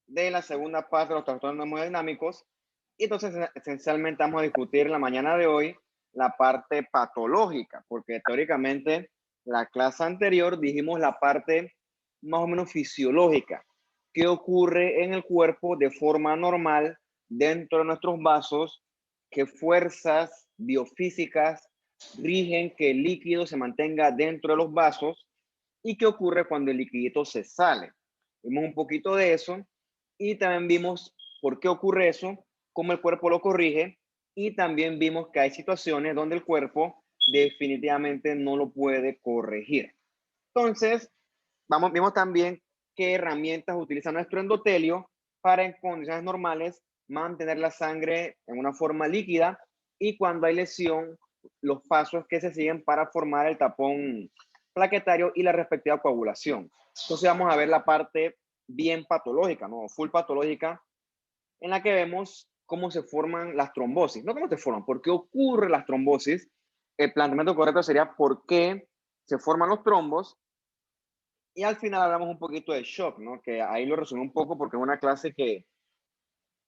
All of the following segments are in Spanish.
de la segunda parte de los trastornos hemodinámicos. Y entonces, esencialmente, vamos a discutir en la mañana de hoy la parte patológica, porque teóricamente la clase anterior dijimos la parte más o menos fisiológica. ¿Qué ocurre en el cuerpo de forma normal dentro de nuestros vasos? ¿Qué fuerzas biofísicas rigen que el líquido se mantenga dentro de los vasos? ¿Y qué ocurre cuando el liquidito se sale? Vimos un poquito de eso y también vimos por qué ocurre eso, cómo el cuerpo lo corrige, y también vimos que hay situaciones donde el cuerpo definitivamente no lo puede corregir. Entonces, vimos también qué herramientas utiliza nuestro endotelio para, en condiciones normales, mantener la sangre en una forma líquida, y cuando hay lesión, los pasos que se siguen para formar el tapón plaquetario y la respectiva coagulación. Entonces vamos a ver la parte bien patológica, ¿no? Full patológica, en la que vemos cómo se forman las trombosis. No cómo se forman, por qué ocurren las trombosis. El planteamiento correcto sería por qué se forman los trombos. Y al final hablamos un poquito de shock, ¿no? Que ahí lo resumí un poco porque es una clase que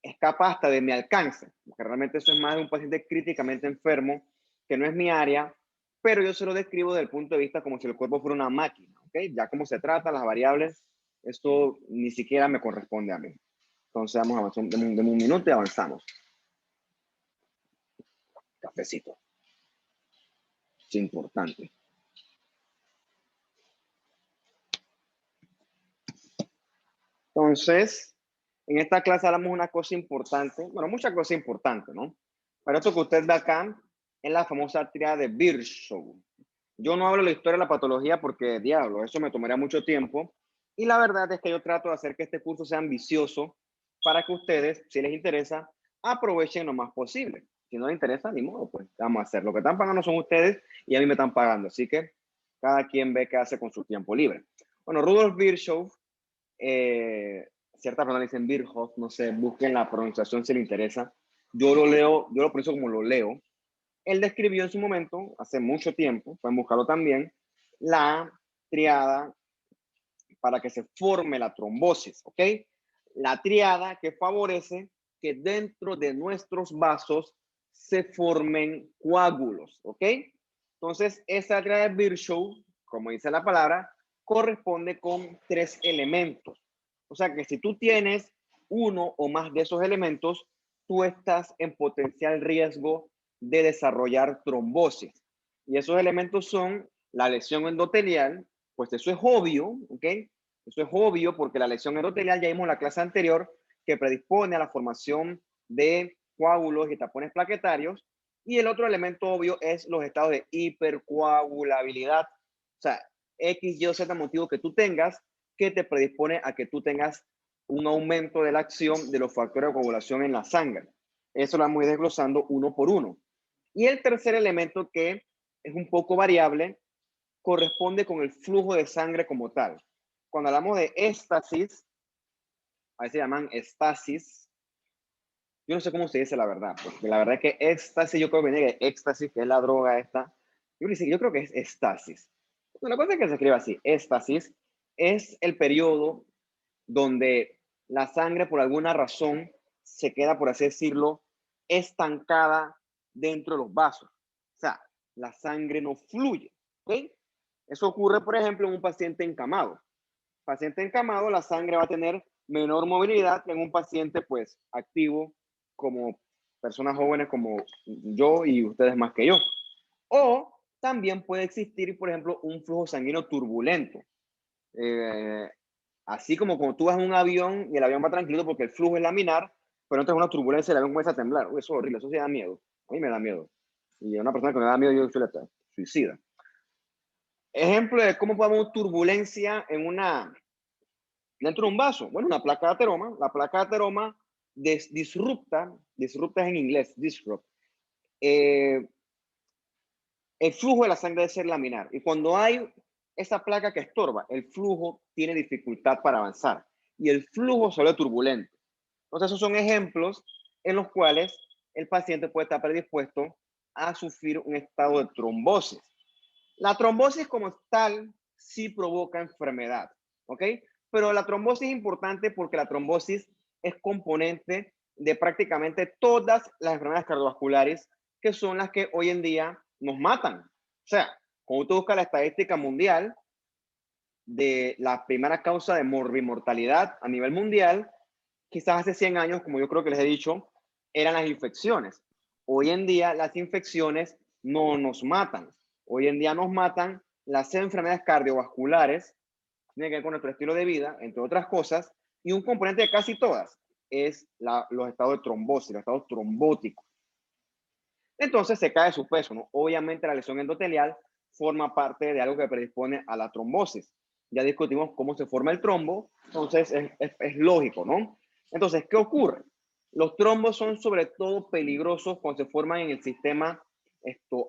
escapa hasta de mi alcance, porque realmente eso es más de un paciente críticamente enfermo, que no es mi área, pero yo se lo describo desde el punto de vista como si el cuerpo fuera una máquina, ¿ok? Ya cómo se trata, las variables, esto ni siquiera me corresponde a mí. Entonces vamos a avanzar, deme un minuto y avanzamos. Cafecito. Es importante. Entonces, en esta clase hablamos una cosa importante, bueno, muchas cosas importantes, ¿no? Pero esto que usted ve acá es la famosa tríada de Virchow. Yo no hablo de la historia de la patología porque, diablo, eso me tomaría mucho tiempo. Y la verdad es que yo trato de hacer que este curso sea ambicioso para que ustedes, si les interesa, aprovechen lo más posible. Si no les interesa, ni modo, pues vamos a hacer. Lo que están pagando son ustedes y a mí me están pagando. Así que cada quien ve qué hace con su tiempo libre. Bueno, Rudolf Virchow, ciertas personas dicen Virchow, no sé, busquen la pronunciación si les interesa. Yo lo leo, yo lo pronuncio como lo leo. Él describió en su momento, hace mucho tiempo, pueden buscarlo también, la triada para que se forme la trombosis, ¿ok? La triada que favorece que dentro de nuestros vasos se formen coágulos, ¿ok? Entonces, esa triada de Virchow, como dice la palabra, corresponde con 3 elementos. O sea que si tú tienes uno o más de esos elementos, tú estás en potencial riesgo de desarrollar trombosis. Y esos elementos son la lesión endotelial, pues eso es obvio, ¿ok? Eso es obvio porque la lesión endotelial, ya vimos en la clase anterior, que predispone a la formación de coágulos y tapones plaquetarios. Y el otro elemento obvio es los estados de hipercoagulabilidad. O sea, X, Y o Z motivo que tú tengas que te predispone a que tú tengas un aumento de la acción de los factores de coagulación en la sangre. Eso lo vamos a ir desglosando uno por uno. Y el tercer elemento, que es un poco variable, corresponde con el flujo de sangre como tal. Cuando hablamos de éstasis, a veces se llaman estasis. Yo no sé cómo se dice la verdad, porque la verdad es que éxtasis, yo creo que viene de éxtasis, que es la droga esta. Yo creo que es estasis. La cosa es que se escribe así, éstasis es el periodo donde la sangre por alguna razón se queda, por así decirlo, estancada dentro de los vasos. O sea, la sangre no fluye, ¿ok? Eso ocurre, por ejemplo, en un paciente encamado. Paciente encamado, la sangre va a tener menor movilidad que en un paciente, pues, activo, como personas jóvenes como yo y ustedes más que yo. O también puede existir, por ejemplo, un flujo sanguíneo turbulento. Eh, Así como cuando tú vas en un avión y el avión va tranquilo porque el flujo es laminar, pero entonces una turbulencia el avión comienza a temblar. Uy, eso es horrible, eso sí da miedo. A mí me da miedo. Y a una persona que me da miedo, yo soy la suicida. Ejemplo de cómo podemos turbulencia dentro de un vaso. Bueno, una placa de ateroma. La placa de ateroma disrupta es en inglés, disrupt. El flujo de la sangre debe ser laminar. Y cuando hay esa placa que estorba, el flujo tiene dificultad para avanzar. Y el flujo se vuelve turbulento. Entonces, esos son ejemplos en los cuales el paciente puede estar predispuesto a sufrir un estado de trombosis. La trombosis como tal sí provoca enfermedad, ¿ok? Pero la trombosis es importante porque la trombosis es componente de prácticamente todas las enfermedades cardiovasculares que son las que hoy en día nos matan. O sea, cuando tú buscas la estadística mundial de la primera causa de morbimortalidad a nivel mundial, quizás hace 100 años, como yo creo que les he dicho, eran las infecciones. Hoy en día las infecciones no nos matan. Hoy en día nos matan las enfermedades cardiovasculares, tiene que ver con nuestro estilo de vida, entre otras cosas, y un componente de casi todas es los estados de trombosis, los estados trombóticos. Entonces se cae su peso, ¿no? Obviamente la lesión endotelial forma parte de algo que predispone a la trombosis. Ya discutimos cómo se forma el trombo, entonces es lógico, ¿no? Entonces, ¿qué ocurre? Los trombos son sobre todo peligrosos cuando se forman en el sistema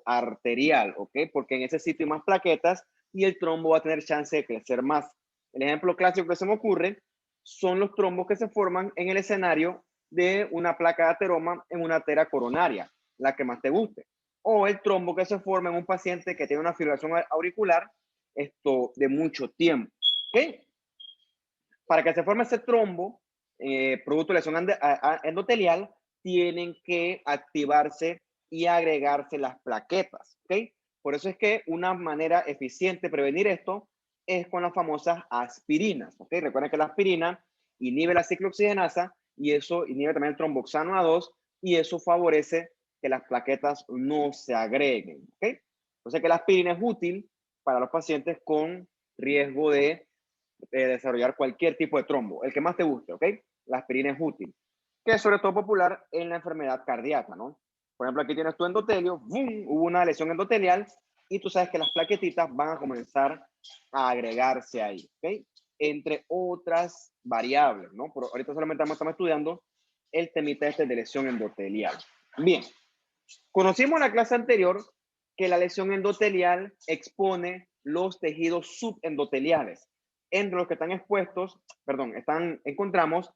arterial, ¿ok? Porque en ese sitio hay más plaquetas y el trombo va a tener chance de crecer más. El ejemplo clásico que se me ocurre son los trombos que se forman en el escenario de una placa de ateroma en una arteria coronaria, la que más te guste. O el trombo que se forma en un paciente que tiene una fibrilación auricular de mucho tiempo. ¿Ok? Para que se forme ese trombo, producto de lesión endotelial, tienen que activarse y agregarse las plaquetas. ¿Ok? Por eso es que una manera eficiente de prevenir esto es con las famosas aspirinas. ¿Ok? Recuerden que la aspirina inhibe la ciclooxigenasa y eso inhibe también el tromboxano A2 y eso favorece que las plaquetas no se agreguen. ¿Ok? Entonces que la aspirina es útil para los pacientes con riesgo de desarrollar cualquier tipo de trombo, el que más te guste, ¿ok? La aspirina es útil, que es sobre todo popular en la enfermedad cardíaca, ¿no? Por ejemplo, aquí tienes tu endotelio, ¡bum! Hubo una lesión endotelial y tú sabes que las plaquetitas van a comenzar a agregarse ahí, ¿ok? Entre otras variables, ¿no? Por ahorita solamente estamos estudiando el temita este de lesión endotelial. Bien, conocimos en la clase anterior que la lesión endotelial expone los tejidos subendoteliales. Entre los que están expuestos, encontramos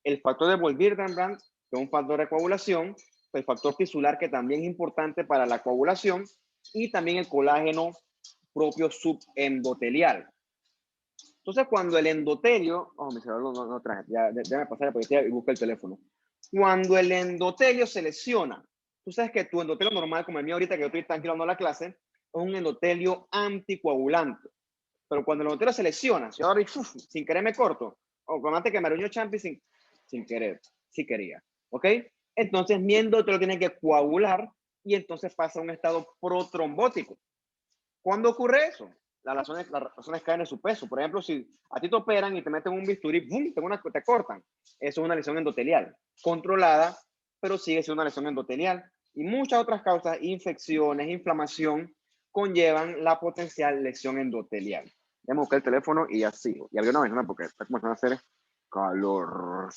el factor de Wolff-Wierdenbrand, que es un factor de coagulación, el factor tisular, que también es importante para la coagulación, y también el colágeno propio subendotelial. Entonces, cuando el endotelio, mi celular no traje, ya, déjame pasar porque ya busca el teléfono. Cuando el endotelio se lesiona, tú sabes que tu endotelio normal, como el mío ahorita que yo estoy tranquilo dando la clase, es un endotelio anticoagulante. Pero cuando el endotelio se lesiona, si ahora sin querer me corto, o como antes que me aruñó Champi sin querer, si quería, ¿ok? Entonces mi endotelio tiene que coagular y entonces pasa a un estado protrombótico. ¿Cuándo ocurre eso? Las razones caen en su peso. Por ejemplo, si a ti te operan y te meten un bisturí, ¡bum! Te cortan. Eso es una lesión endotelial, controlada, pero sigue siendo una lesión endotelial. Y muchas otras causas, infecciones, inflamación, conllevan la potencial lesión endotelial. Déjame buscar el teléfono y ya sigo. Y había una ventana porque está comenzando a hacer calor.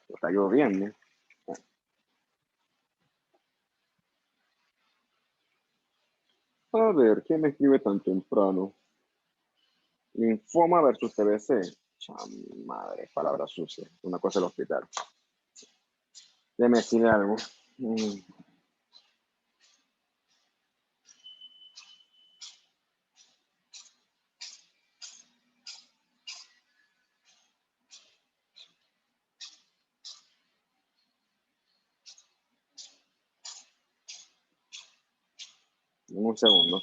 Está lloviendo. A ver, ¿quién me escribe tan temprano? Linfoma versus TBC. Madre, palabra sucia. Una cosa del hospital. Déjeme decirle algo. Un segundo.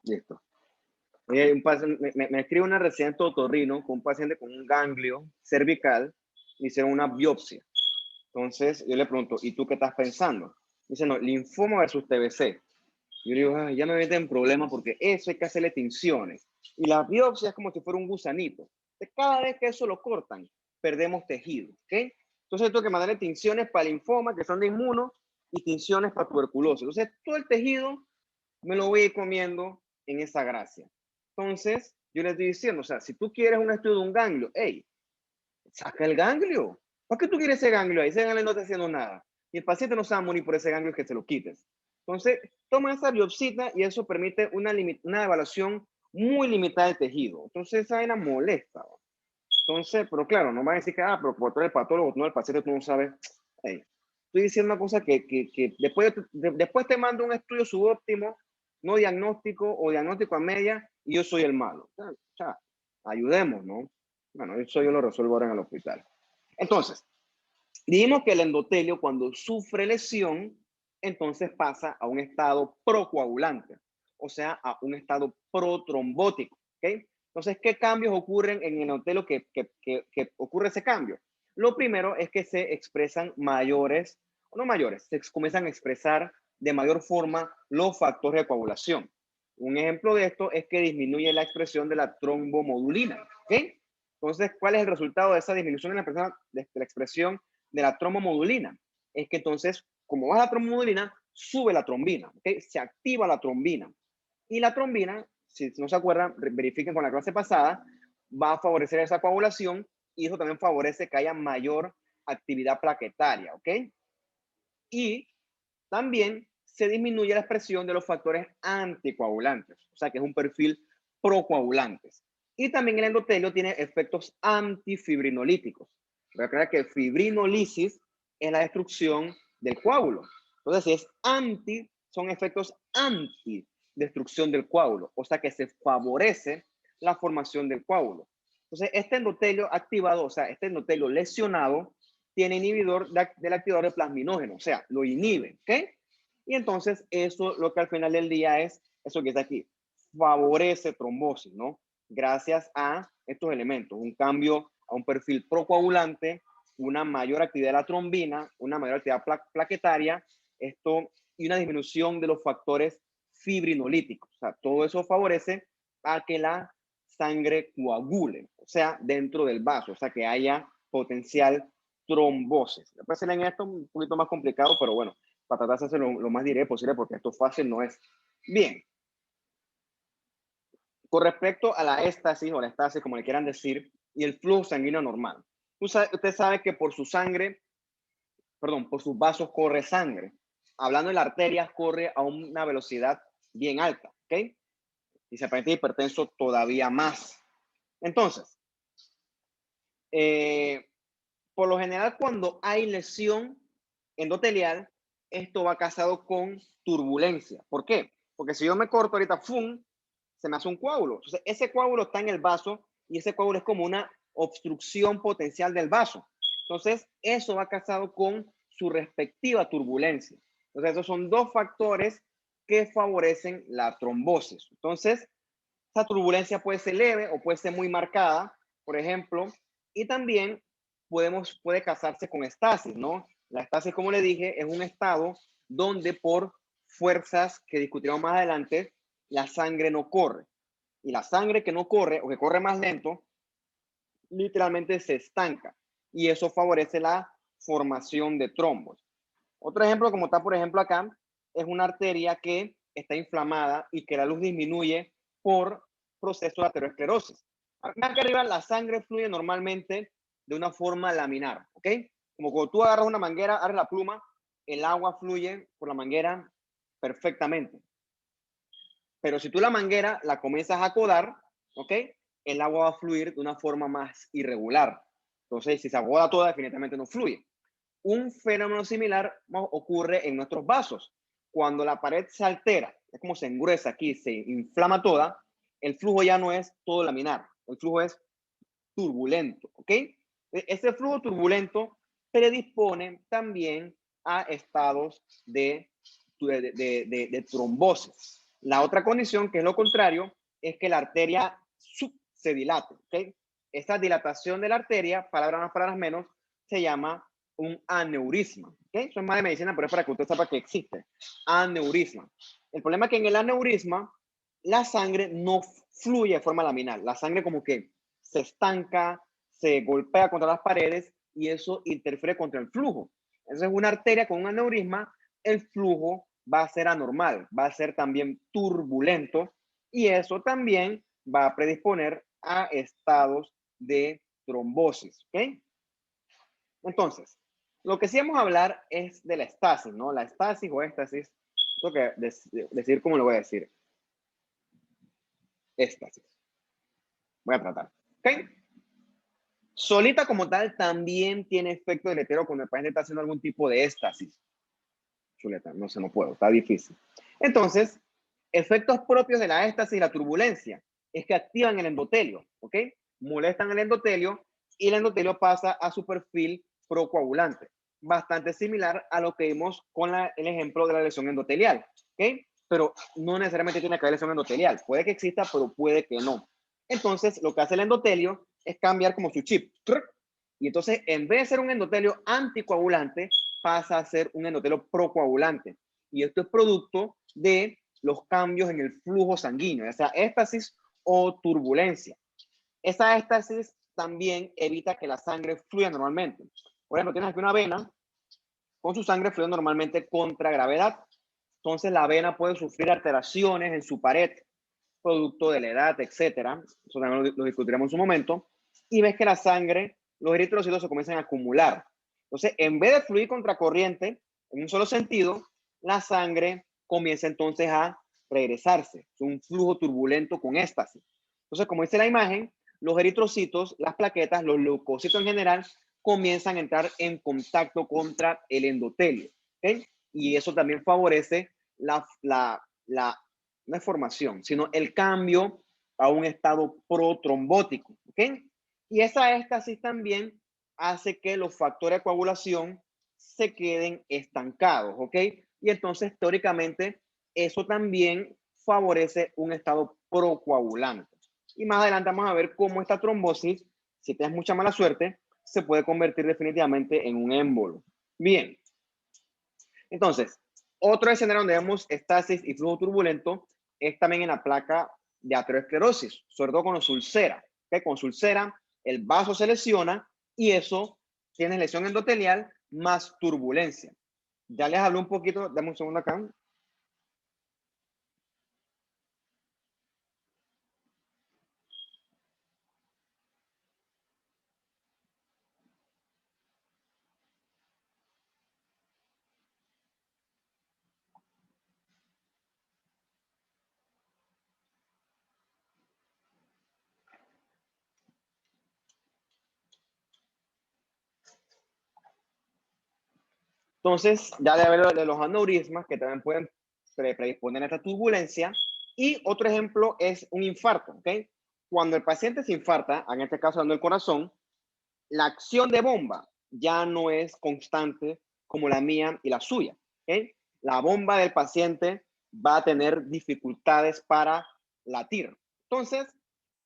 Listo. Me escribe una residente otorrino con un paciente con un ganglio cervical. Hicieron una biopsia. Entonces yo le pregunto, ¿y tú qué estás pensando? Dice, no, linfoma versus TBC. Yo le digo, ya me meten en problemas porque eso hay que hacerle tinciones. Y la biopsia es como si fuera un gusanito. Cada vez que eso lo cortan, perdemos tejido. ¿Ok? Entonces tengo que mandarle tinciones para linfoma, que son de inmuno, y tinciones para tuberculosis. Entonces todo el tejido me lo voy a ir comiendo en esa gracia. Entonces, yo les estoy diciendo, o sea, si tú quieres un estudio de un ganglio, hey, saca el ganglio. ¿Para qué tú quieres ese ganglio ahí? Ese ganglio no está haciendo nada. Y el paciente no se va a morir por ese ganglio que se lo quites. Entonces, toma esa biopsia y eso permite una evaluación muy limitada del tejido. Entonces, esa vaina molesta. Entonces, pero claro, no va a decir que, pero como tú eres patólogo, no, el paciente tú no sabes. Hey, estoy diciendo una cosa que después te mando un estudio subóptimo, no diagnóstico o diagnóstico a media, y yo soy el malo. O sea, ayudemos, ¿no? Bueno, eso yo lo resuelvo ahora en el hospital. Entonces, dijimos que el endotelio cuando sufre lesión, entonces pasa a un estado procoagulante, o sea, a un estado protrombótico, ¿ok? Entonces, ¿qué cambios ocurren en el endotelio que ocurre ese cambio? Lo primero es que se expresan mayores, o no mayores, se comienzan a expresar de mayor forma los factores de coagulación. Un ejemplo de esto es que disminuye la expresión de la trombomodulina, ¿ok? Entonces, ¿cuál es el resultado de esa disminución en la expresión de la trombomodulina? Es que entonces, como baja la trombomodulina, sube la trombina, ¿okay? Se activa la trombina. Y la trombina, si no se acuerdan, verifiquen con la clase pasada, va a favorecer esa coagulación y eso también favorece que haya mayor actividad plaquetaria, ¿ok? Y también se disminuye la expresión de los factores anticoagulantes, o sea que es un perfil procoagulantes. Y también el endotelio tiene efectos antifibrinolíticos. Recuerda que fibrinolisis es la destrucción del coágulo. Entonces, si es anti, son efectos anti-destrucción del coágulo, o sea que se favorece la formación del coágulo. Entonces, este endotelio activado, o sea, este endotelio lesionado, tiene inhibidor del activador de plasminógeno, o sea, lo inhibe, ¿ok? Y entonces eso lo que al final del día es, eso que está aquí, favorece trombosis, ¿no? Gracias a estos elementos, un cambio a un perfil procoagulante, una mayor actividad de la trombina, una mayor actividad plaquetaria, esto, y una disminución de los factores fibrinolíticos. O sea, todo eso favorece a que la sangre coagule, o sea, dentro del vaso, o sea, que haya potencial trombosis. Después en esto un poquito más complicado, pero bueno, para tratar de hacerlo lo más directo posible, porque esto fácil no es. Bien. Con respecto a la éstasis o la estasis, como le quieran decir, y el flujo sanguíneo normal. Usted sabe que por su sangre, perdón, por sus vasos corre sangre. Hablando de la arteria, corre a una velocidad bien alta, ¿ok? Y se permite hipertenso todavía más. Entonces, por lo general, cuando hay lesión endotelial, esto va casado con turbulencia. ¿Por qué? Porque si yo me corto ahorita, ¡fum!, se me hace un coágulo. Entonces, ese coágulo está en el vaso y ese coágulo es como una obstrucción potencial del vaso. Entonces, eso va casado con su respectiva turbulencia. Entonces, esos son dos factores que favorecen la trombosis. Entonces, esa turbulencia puede ser leve o puede ser muy marcada, por ejemplo, y también puede casarse con estasis, ¿no? La estasis, como le dije, es un estado donde por fuerzas que discutiremos más adelante, la sangre no corre. Y la sangre que no corre o que corre más lento, literalmente se estanca. Y eso favorece la formación de trombos. Otro ejemplo, como está por ejemplo acá, es una arteria que está inflamada y que la luz disminuye por proceso de aterosclerosis. Acá arriba la sangre fluye normalmente de una forma laminar, ¿ok? Como cuando tú agarras una manguera, agarras la pluma, el agua fluye por la manguera perfectamente. Pero si tú la manguera la comienzas a codar, ¿ok? El agua va a fluir de una forma más irregular. Entonces, si se acoda toda, definitivamente no fluye. Un fenómeno similar ocurre en nuestros vasos. Cuando la pared se altera, es como se engruesa aquí, se inflama toda, el flujo ya no es todo laminar, el flujo es turbulento, ¿ok? Ese flujo turbulento predispone también a estados de trombosis. La otra condición, que es lo contrario, es que la arteria se dilate, ¿ok? Esta dilatación de la arteria, palabras más, palabras menos, se llama un aneurisma, ¿ok? Eso es más de medicina, pero es para que usted sepa que existe. Aneurisma. El problema es que en el aneurisma, la sangre no fluye de forma laminar. La sangre como que se estanca, se golpea contra las paredes y eso interfiere contra el flujo. Entonces, una arteria con un aneurisma, el flujo va a ser anormal, va a ser también turbulento y eso también va a predisponer a estados de trombosis. ¿Ok? Entonces, lo que sí vamos a hablar es de la estasis, ¿no? La estasis o éstasis, tengo que decir cómo lo voy a decir. Éstasis. Voy a tratar. ¿Ok? Solita como tal también tiene efecto deletero cuando el paciente está haciendo algún tipo de éstasis. Chuleta, no sé, no puedo, está difícil. Entonces, efectos propios de la éstasis y la turbulencia es que activan el endotelio, ¿ok? Molestan el endotelio y el endotelio pasa a su perfil procoagulante. Bastante similar a lo que vimos con el ejemplo de la lesión endotelial, ¿ok? Pero no necesariamente tiene que haber lesión endotelial. Puede que exista, pero puede que no. Entonces, lo que hace el endotelio es cambiar como su chip. Y entonces, en vez de ser un endotelio anticoagulante, pasa a ser un endotelio procoagulante. Y esto es producto de los cambios en el flujo sanguíneo, ya sea éstasis o turbulencia. Esa éstasis también evita que la sangre fluya normalmente. Por ejemplo, tienes aquí una vena con su sangre fluyendo normalmente contra gravedad. Entonces la vena puede sufrir alteraciones en su pared, producto de la edad, etcétera. Eso también lo discutiremos en su momento. Y ves que la sangre, los eritrocitos se comienzan a acumular. Entonces, en vez de fluir contracorriente en un solo sentido, la sangre comienza entonces a regresarse. Es un flujo turbulento con éstasis. Entonces, como dice la imagen, los eritrocitos, las plaquetas, los leucocitos en general, comienzan a entrar en contacto contra el endotelio. ¿Okay? Y eso también favorece no es formación, sino el cambio a un estado protrombótico. ¿Ok? Y esa éstasis también hace que los factores de coagulación se queden estancados. ¿Ok? Y entonces, teóricamente, eso también favorece un estado procoagulante. Y más adelante vamos a ver cómo esta trombosis, si tienes mucha mala suerte, se puede convertir definitivamente en un émbolo. Bien. Entonces, otro escenario donde vemos estasis y flujo turbulento es también en la placa de aterosclerosis, sobre todo con los ulcera. ¿Okay? Con ulcera, el vaso se lesiona y eso tiene lesión endotelial más turbulencia. Ya les hablé un poquito, dame un segundo acá. Entonces, ya de haber de los aneurismas que también pueden predisponer a esta turbulencia. Y otro ejemplo es un infarto. ¿Okay? Cuando el paciente se infarta, en este caso dando el corazón, la acción de bomba ya no es constante como la mía y la suya. ¿Okay? La bomba del paciente va a tener dificultades para latir. Entonces,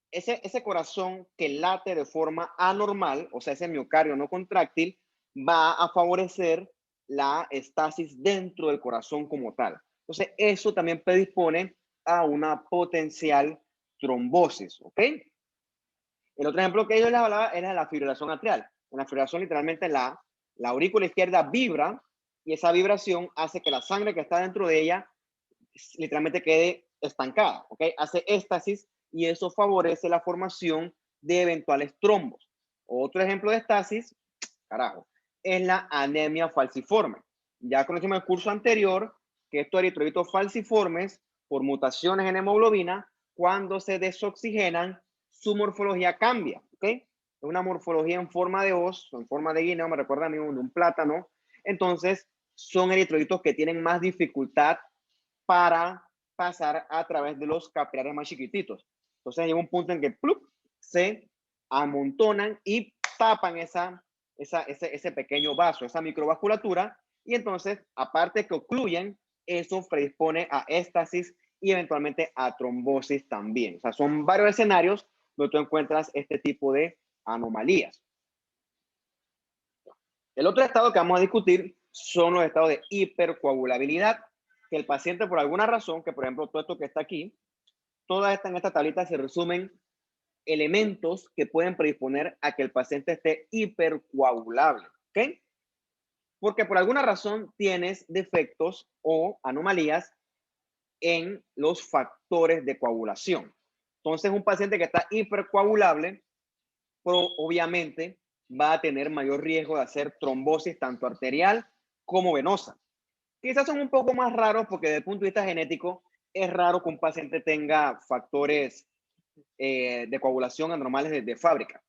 ese corazón que late de forma anormal, o sea, ese miocardio no contráctil, va a favorecer la estasis dentro del corazón como tal. Entonces, eso también predispone a una potencial trombosis, ¿ok? El otro ejemplo que yo les hablaba era la fibrilación atrial. En la fibrilación, literalmente, la aurícula izquierda vibra y esa vibración hace que la sangre que está dentro de ella literalmente quede estancada, ¿ok? Hace éstasis y eso favorece la formación de eventuales trombos. Otro ejemplo de estasis, carajo, es la anemia falciforme. Ya conocimos el curso anterior que estos eritrocitos falciformes, por mutaciones en hemoglobina, cuando se desoxigenan, su morfología cambia, ¿ok? Es una morfología en forma de hoz, en forma de guineo, me recuerda a mí de un plátano. Entonces, son eritrocitos que tienen más dificultad para pasar a través de los capilares más chiquititos. Entonces llega un punto en que ¡plup! Se amontonan y tapan ese pequeño vaso, esa microvasculatura, y entonces, aparte que ocluyen, eso predispone a éstasis y eventualmente a trombosis también. O sea, son varios escenarios donde tú encuentras este tipo de anomalías. El otro estado que vamos a discutir son los estados de hipercoagulabilidad, que el paciente por alguna razón, que por ejemplo todo esto que está aquí, todas estas en esta tablita se resumen elementos que pueden predisponer a que el paciente esté hipercoagulable, ¿ok? Porque por alguna razón tienes defectos o anomalías en los factores de coagulación. Entonces, un paciente que está hipercoagulable, obviamente va a tener mayor riesgo de hacer trombosis tanto arterial como venosa. Quizás son un poco más raros porque desde el punto de vista genético es raro que un paciente tenga factores de coagulación anormales de fábrica.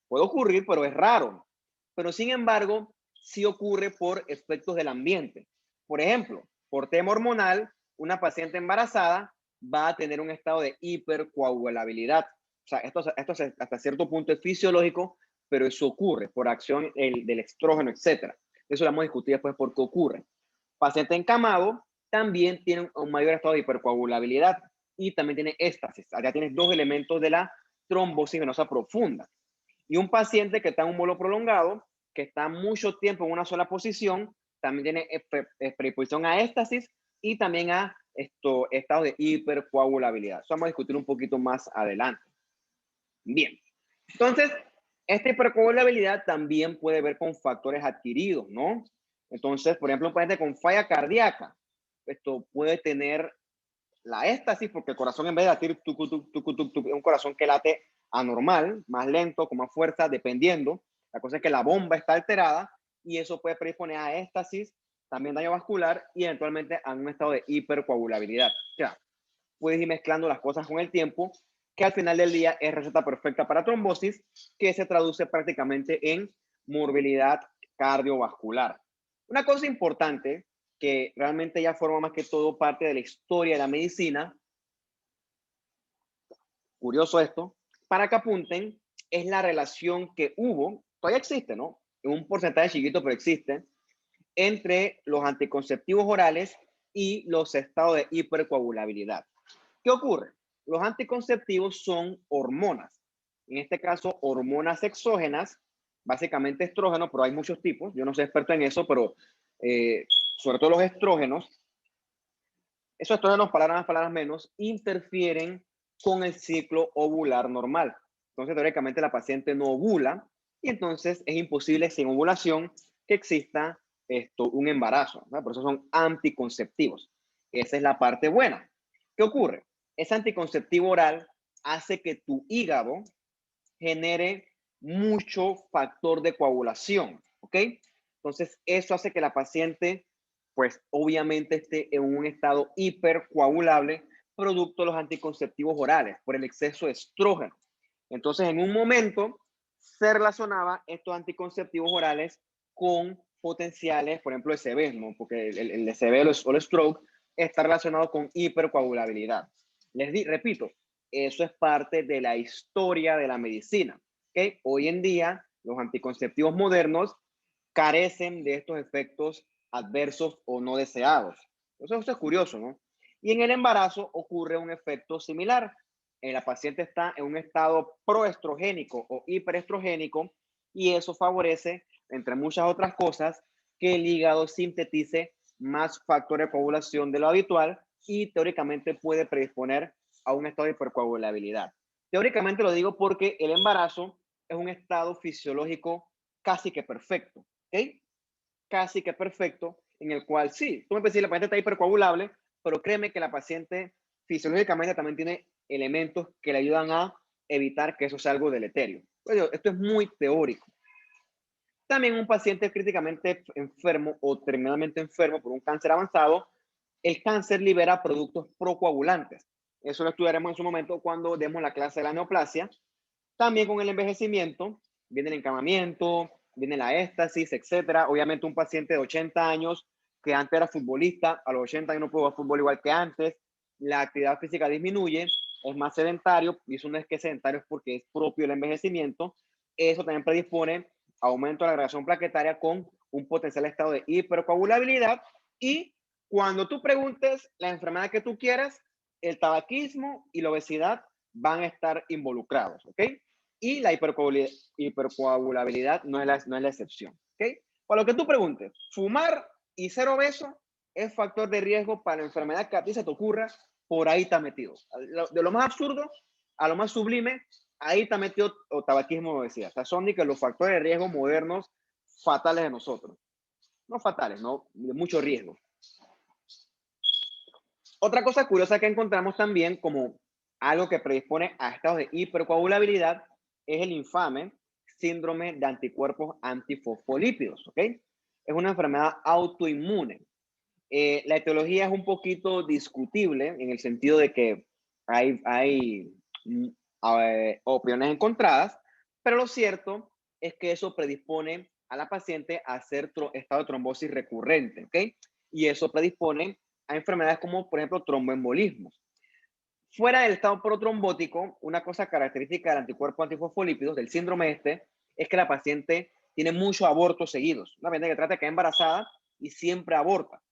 Puede ocurrir, pero es raro. Pero sin embargo, sí ocurre por efectos del ambiente. Por ejemplo, por tema hormonal, una paciente embarazada va a tener un estado de hipercoagulabilidad. O sea, esto hasta cierto punto es fisiológico, pero eso ocurre por acción del estrógeno, etc. Eso lo vamos a discutir después por qué ocurre. Paciente encamado también tiene un mayor estado de hipercoagulabilidad y también tiene éstasis. Acá tienes dos elementos de la trombosis venosa profunda. Y un paciente que está en un bolo prolongado, que está mucho tiempo en una sola posición, también tiene predisposición a éstasis y también a estados de hipercoagulabilidad. Eso vamos a discutir un poquito más adelante. Bien, entonces, esta hipercoagulabilidad también puede ver con factores adquiridos, ¿no? Entonces, por ejemplo, un paciente con falla cardíaca, esto puede tener la éstasis, porque el corazón en vez de latir es un corazón que late anormal, más lento, con más fuerza, dependiendo. La cosa es que la bomba está alterada y eso puede predisponer a éstasis, también daño vascular y eventualmente a un estado de hipercoagulabilidad. O sea, puedes ir mezclando las cosas con el tiempo, que al final del día es receta perfecta para trombosis, que se traduce prácticamente en morbilidad cardiovascular. Una cosa importante que realmente ya forma más que todo parte de la historia de la medicina, curioso esto, para que apunten, es la relación que hubo, todavía existe, ¿no? En un porcentaje chiquito, pero existe, entre los anticonceptivos orales y los estados de hipercoagulabilidad. ¿Qué ocurre? Los anticonceptivos son hormonas, en este caso hormonas exógenas, básicamente estrógenos, pero hay muchos tipos, yo no soy experto en eso, pero sobre todo los estrógenos, esos estrógenos, palabras más, palabras menos, interfieren con el ciclo ovular normal. Entonces, teóricamente la paciente no ovula y entonces es imposible sin ovulación que exista un embarazo, ¿no? Por eso son anticonceptivos. Esa es la parte buena. ¿Qué ocurre? Ese anticonceptivo oral hace que tu hígado genere mucho factor de coagulación, ¿ok? Entonces, eso hace que la paciente, pues obviamente esté en un estado hipercoagulable producto de los anticonceptivos orales por el exceso de estrógeno. Entonces, en un momento se relacionaba estos anticonceptivos orales con potenciales, por ejemplo, ECV, ¿no? Porque el ECV o el stroke está relacionado con hipercoagulabilidad. Repito, eso es parte de la historia de la medicina. ¿Okay? Hoy en día, los anticonceptivos modernos carecen de estos efectos adversos o no deseados. Entonces, eso es curioso, ¿no? Y en el embarazo ocurre un efecto similar. La paciente está en un estado proestrogénico o hiperestrogénico y eso favorece, entre muchas otras cosas, que el hígado sintetice más factores de coagulación de lo habitual y teóricamente puede predisponer a un estado de hipercoagulabilidad. Teóricamente lo digo porque el embarazo es un estado fisiológico casi que perfecto, ¿ok? Casi que perfecto, en el cual sí, tú me puedes decir, la paciente está hipercoagulable, pero créeme que la paciente fisiológicamente también tiene elementos que le ayudan a evitar que eso sea algo deleterio. Pero esto es muy teórico. También un paciente críticamente enfermo o terminalmente enfermo por un cáncer avanzado, el cáncer libera productos procoagulantes. Eso lo estudiaremos en su momento cuando demos la clase de la neoplasia. También con el envejecimiento viene el encamamiento, viene la éstasis, etcétera. Obviamente un paciente de 80 años que antes era futbolista, a los 80 años no puede jugar fútbol igual que antes, la actividad física disminuye, es más sedentario, y eso no es que sedentario, es porque es propio del envejecimiento. Eso también predispone a aumento de la agregación plaquetaria con un potencial estado de hipercoagulabilidad. Y cuando tú preguntes la enfermedad que tú quieras, el tabaquismo y la obesidad van a estar involucrados, ¿ok? Y la hipercoagulabilidad no es la excepción, ¿ok? Para lo que tú preguntes, fumar y ser obeso es factor de riesgo para la enfermedad que a ti se te ocurra, por ahí está metido. De lo más absurdo a lo más sublime, ahí está metido o tabaquismo, lo decía. Estas son que los factores de riesgo modernos fatales de nosotros. No fatales, no, de mucho riesgo. Otra cosa curiosa que encontramos también como algo que predispone a estados de hipercoagulabilidad es el infame síndrome de anticuerpos antifosfolípidos, ¿ok? Es una enfermedad autoinmune. La etiología es un poquito discutible en el sentido de que hay opiniones encontradas, pero lo cierto es que eso predispone a la paciente a hacer estado de trombosis recurrente, ¿ok? Y eso predispone a enfermedades como, por ejemplo, tromboembolismos. Fuera del estado protrombótico, una cosa característica del anticuerpo antifosfolípidos, del síndrome este, es que la paciente tiene muchos abortos seguidos. Una paciente que trata de quedar embarazada y siempre aborta.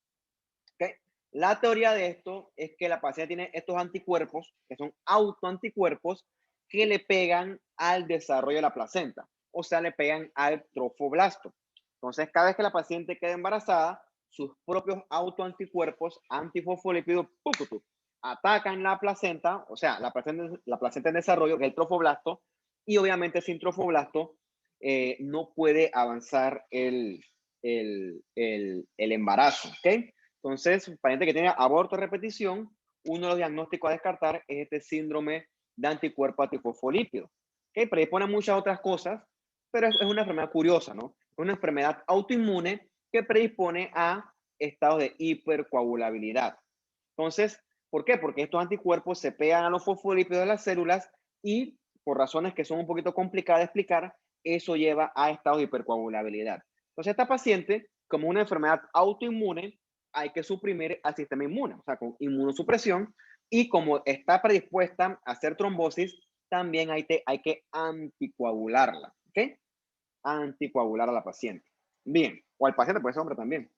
¿Okay? La teoría de esto es que la paciente tiene estos anticuerpos, que son autoanticuerpos, que le pegan al desarrollo de la placenta, o sea, le pegan al trofoblasto. Entonces, cada vez que la paciente queda embarazada, sus propios autoanticuerpos antifosfolípidos atacan la placenta, o sea, la placenta en desarrollo, que es el trofoblasto, y obviamente sin trofoblasto no puede avanzar el embarazo. ¿Ok? Entonces, paciente que tiene aborto a repetición, uno de los diagnósticos a descartar es este síndrome de anticuerpo antifosfolípido, que predispone a muchas otras cosas, pero es una enfermedad curiosa, ¿no? Es una enfermedad autoinmune que predispone a estados de hipercoagulabilidad. Entonces, ¿por qué? Porque estos anticuerpos se pegan a los fosfolípidos de las células y por razones que son un poquito complicadas de explicar, eso lleva a estados de hipercoagulabilidad. Entonces, esta paciente, como una enfermedad autoinmune, hay que suprimir al sistema inmune, o sea, con inmunosupresión, y como está predispuesta a hacer trombosis, también hay que anticoagularla, ¿ok? Anticoagular a la paciente. Bien, o al paciente, puede ser hombre también.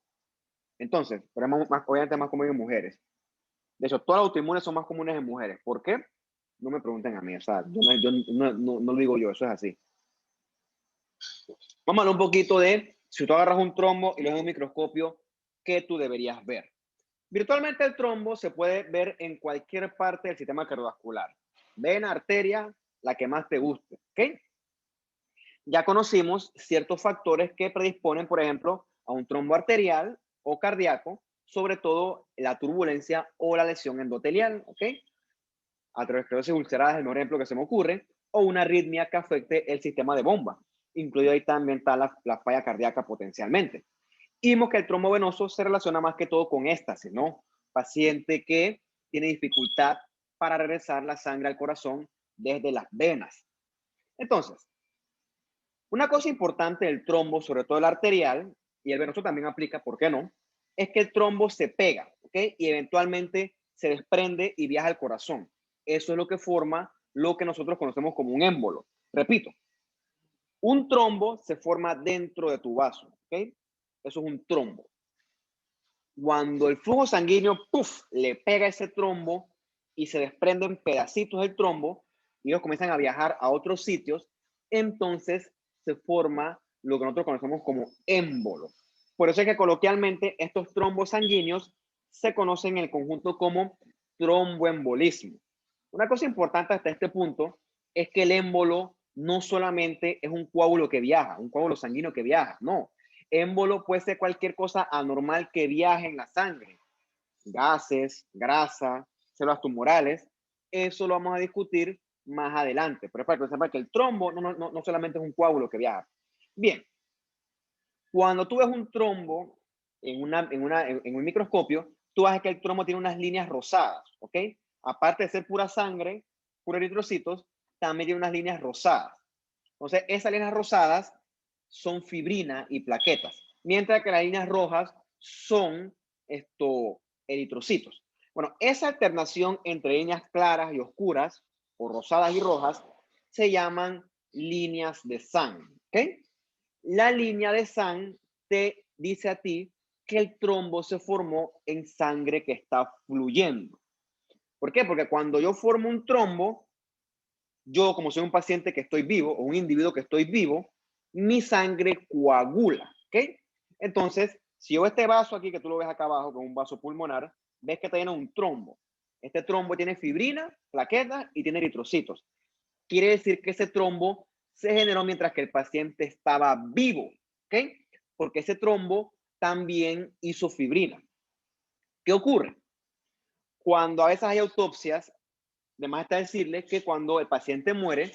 Entonces, pero obviamente más común en mujeres. De hecho, todas las autoinmunes son más comunes en mujeres. ¿Por qué? No me pregunten a mí, o sea, no lo digo yo, eso es así. Vamos a hablar un poquito de, si tú agarras un trombo y lo ves en un microscopio, ¿qué tú deberías ver? Virtualmente el trombo se puede ver en cualquier parte del sistema cardiovascular. Vena, arteria, la que más te guste, ¿ok? Ya conocimos ciertos factores que predisponen, por ejemplo, a un trombo arterial o cardíaco, sobre todo la turbulencia o la lesión endotelial, ¿ok? Aterosclerosis ulcerada es el mejor ejemplo que se me ocurre, o una arritmia que afecte el sistema de bomba. Incluido ahí también está la falla cardíaca potencialmente. Y vimos que el trombo venoso se relaciona más que todo con éxtasis, ¿no? Paciente que tiene dificultad para regresar la sangre al corazón desde las venas. Entonces, una cosa importante del trombo, sobre todo el arterial, y el venoso también aplica, ¿por qué no? Es que el trombo se pega, ¿ok? Y eventualmente se desprende y viaja al corazón. Eso es lo que forma lo que nosotros conocemos como un émbolo. Repito, un trombo se forma dentro de tu vaso, ¿ok? Eso es un trombo. Cuando el flujo sanguíneo, ¡puf!, le pega a ese trombo y se desprenden pedacitos del trombo y ellos comienzan a viajar a otros sitios, entonces se forma lo que nosotros conocemos como émbolo. Por eso es que coloquialmente estos trombos sanguíneos se conocen en el conjunto como tromboembolismo. Una cosa importante hasta este punto es que el émbolo no solamente es un coágulo que viaja, un coágulo sanguíneo que viaja, no. Émbolo puede ser cualquier cosa anormal que viaje en la sangre, gases, grasa, células tumorales. Eso lo vamos a discutir más adelante. Pero para que sepa que el trombo no solamente es un coágulo que viaja. Bien, cuando tú ves un trombo en un microscopio, tú vas a ver que el trombo tiene unas líneas rosadas, ¿ok? Aparte de ser pura sangre, puros eritrocitos, también tiene unas líneas rosadas. Entonces, esas líneas rosadas son fibrina y plaquetas, mientras que las líneas rojas son eritrocitos. Bueno, esa alternación entre líneas claras y oscuras, o rosadas y rojas, se llaman líneas de sangre, ¿ok? La línea de sangre te dice a ti que el trombo se formó en sangre que está fluyendo. ¿Por qué? Porque cuando yo formo un trombo, yo como soy un paciente que estoy vivo o un individuo que estoy vivo, mi sangre coagula, ¿ok? Entonces, si yo este vaso aquí, que tú lo ves acá abajo, con un vaso pulmonar, ves que está lleno de un trombo. Este trombo tiene fibrina, plaquetas y tiene eritrocitos. quiere decir que ese trombo se generó mientras que el paciente estaba vivo, ¿ok? Porque ese trombo también hizo fibrina. ¿Qué ocurre? Cuando a veces hay autopsias, de más está decirles que cuando el paciente muere,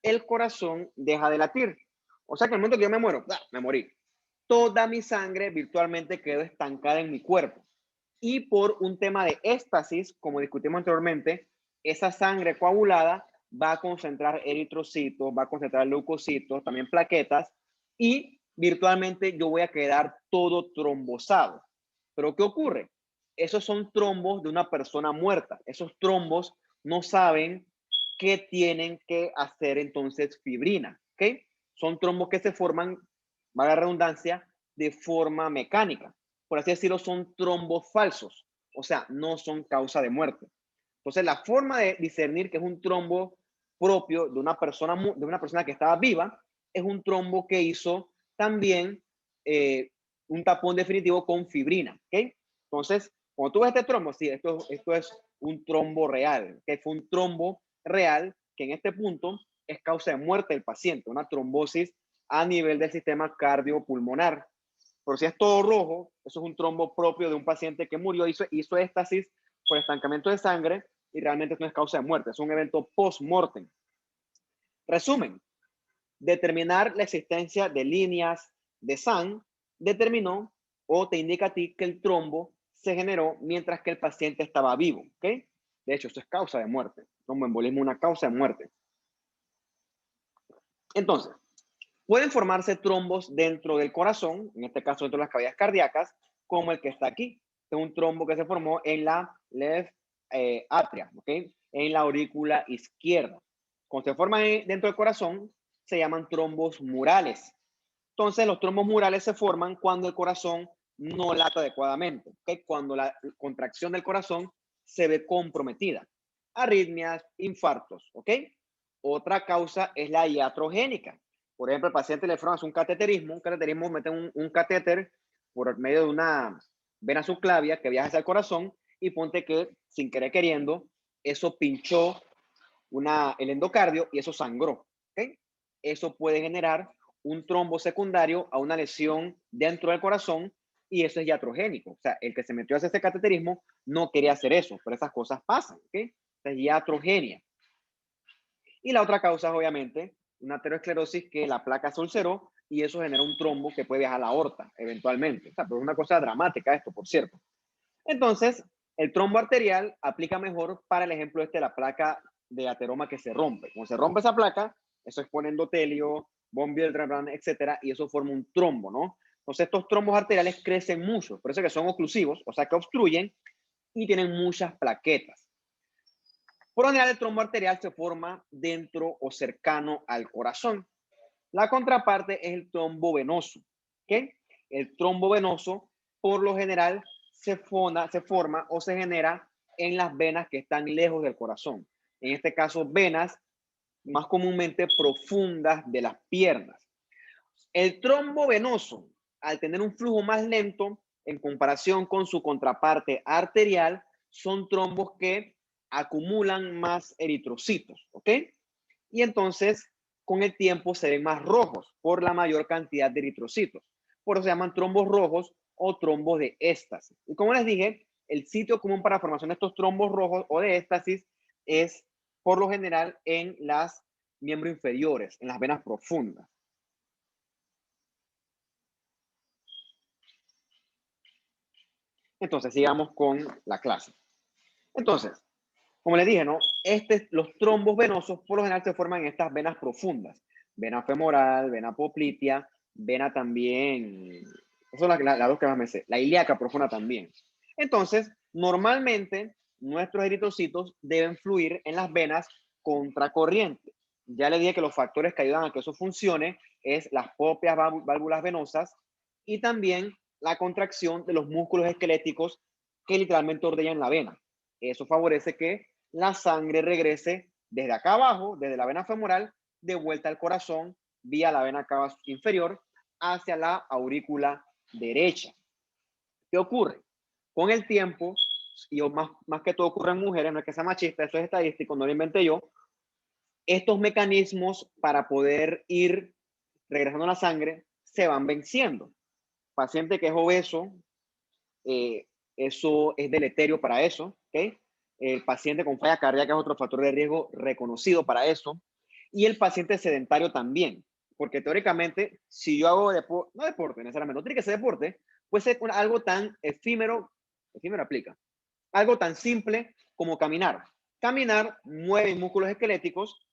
el corazón deja de latir. O sea que en el momento que yo me muero, me morí. Toda mi sangre virtualmente quedó estancada en mi cuerpo. Y por un tema de éstasis, como discutimos anteriormente, esa sangre coagulada va a concentrar eritrocitos, va a concentrar leucocitos, también plaquetas, y virtualmente yo voy a quedar todo trombosado. Pero ¿qué ocurre? Esos son trombos de una persona muerta. Esos trombos no saben qué tienen que hacer entonces fibrina, ¿ok? Son trombos que se forman, valga la redundancia, de forma mecánica. Por así decirlo, son trombos falsos, o sea, no son causa de muerte. Entonces, la forma de discernir que es un trombo propio de una persona que estaba viva es un trombo que hizo también un tapón definitivo con fibrina, ¿ok? Entonces, cuando tú ves este trombo, sí, esto es un trombo real, que fue un trombo real que en este punto es causa de muerte del paciente, una trombosis a nivel del sistema cardiopulmonar. Pero si es todo rojo, eso es un trombo propio de un paciente que murió, hizo éstasis por estancamiento de sangre y realmente no es causa de muerte, es un evento post-mortem. Resumen, determinar la existencia de líneas de SAN determinó o te indica a ti que el trombo se generó mientras que el paciente estaba vivo, ¿ok? De hecho, eso es causa de muerte. Tromboembolismo es una causa de muerte. Entonces, pueden formarse trombos dentro del corazón, en este caso dentro de las cavidades cardíacas, como el que está aquí. Es un trombo que se formó en la left atria, ¿ok? En la aurícula izquierda. Cuando se forman dentro del corazón, se llaman trombos murales. Entonces, los trombos murales se forman cuando el corazón no late adecuadamente, ¿ok? Cuando la contracción del corazón se ve comprometida. Arritmias, infartos, ¿ok? Otra causa es la iatrogénica. Por ejemplo, el paciente le forman un cateterismo, meten un catéter por medio de una vena subclavia que viaja hacia el corazón y ponte que, sin querer queriendo, eso pinchó el endocardio y eso sangró, ¿ok? Eso puede generar un trombo secundario a una lesión dentro del corazón y eso es iatrogénico. O sea, el que se metió a hacer ese cateterismo no quería hacer eso, pero esas cosas pasan, ¿ok? Es iatrogenia. Y la otra causa es obviamente una aterosclerosis que la placa se ulceró y eso genera un trombo que puede viajar a la aorta eventualmente. O sea, pero es una cosa dramática esto, por cierto. Entonces, el trombo arterial aplica mejor para el ejemplo de la placa de ateroma que se rompe. Cuando se rompe esa placa, eso expone endotelio, von Willebrand, etcétera, y eso forma un trombo, ¿no? Entonces, estos trombos arteriales crecen mucho, por eso que son oclusivos, o sea, que obstruyen y tienen muchas plaquetas. Por lo general, el trombo arterial se forma dentro o cercano al corazón. La contraparte es el trombo venoso, ¿ok? El trombo venoso, por lo general, se forma o se genera en las venas que están lejos del corazón. En este caso, venas más comúnmente profundas de las piernas. El trombo venoso, al tener un flujo más lento en comparación con su contraparte arterial, son trombos que acumulan más eritrocitos, ¿ok? Y entonces, con el tiempo se ven más rojos por la mayor cantidad de eritrocitos. Por eso se llaman trombos rojos o trombos de éstasis. Y como les dije, el sitio común para la formación de estos trombos rojos o de éstasis es, por lo general, en las miembros inferiores, en las venas profundas. Entonces, sigamos con la clase. Entonces, como les dije, ¿no? Los trombos venosos por lo general se forman en estas venas profundas. Vena femoral, vena poplitea, vena también, esas son las dos que más me sé, la ilíaca profunda también. Entonces, normalmente nuestros eritrocitos deben fluir en las venas contracorriente. Ya les dije que los factores que ayudan a que eso funcione es las propias válvulas venosas y también la contracción de los músculos esqueléticos que literalmente ordeñan la vena. Eso favorece que la sangre regrese desde acá abajo, desde la vena femoral, de vuelta al corazón, vía la vena cava inferior, hacia la aurícula derecha. ¿Qué ocurre? Con el tiempo, y más que todo ocurre en mujeres, no es que sea machista, eso es estadístico, no lo inventé yo, estos mecanismos para poder ir regresando a la sangre se van venciendo. Paciente que es obeso, eso es deleterio para eso, ¿ok? El paciente con falla cardíaca es otro factor de riesgo reconocido para eso. Y el paciente sedentario también, porque teóricamente, si yo hago deporte, no deporte necesariamente, no tiene que ser deporte, puede ser algo tan efímero, efímero aplica, algo tan simple como caminar. Caminar mueve músculos esqueléticos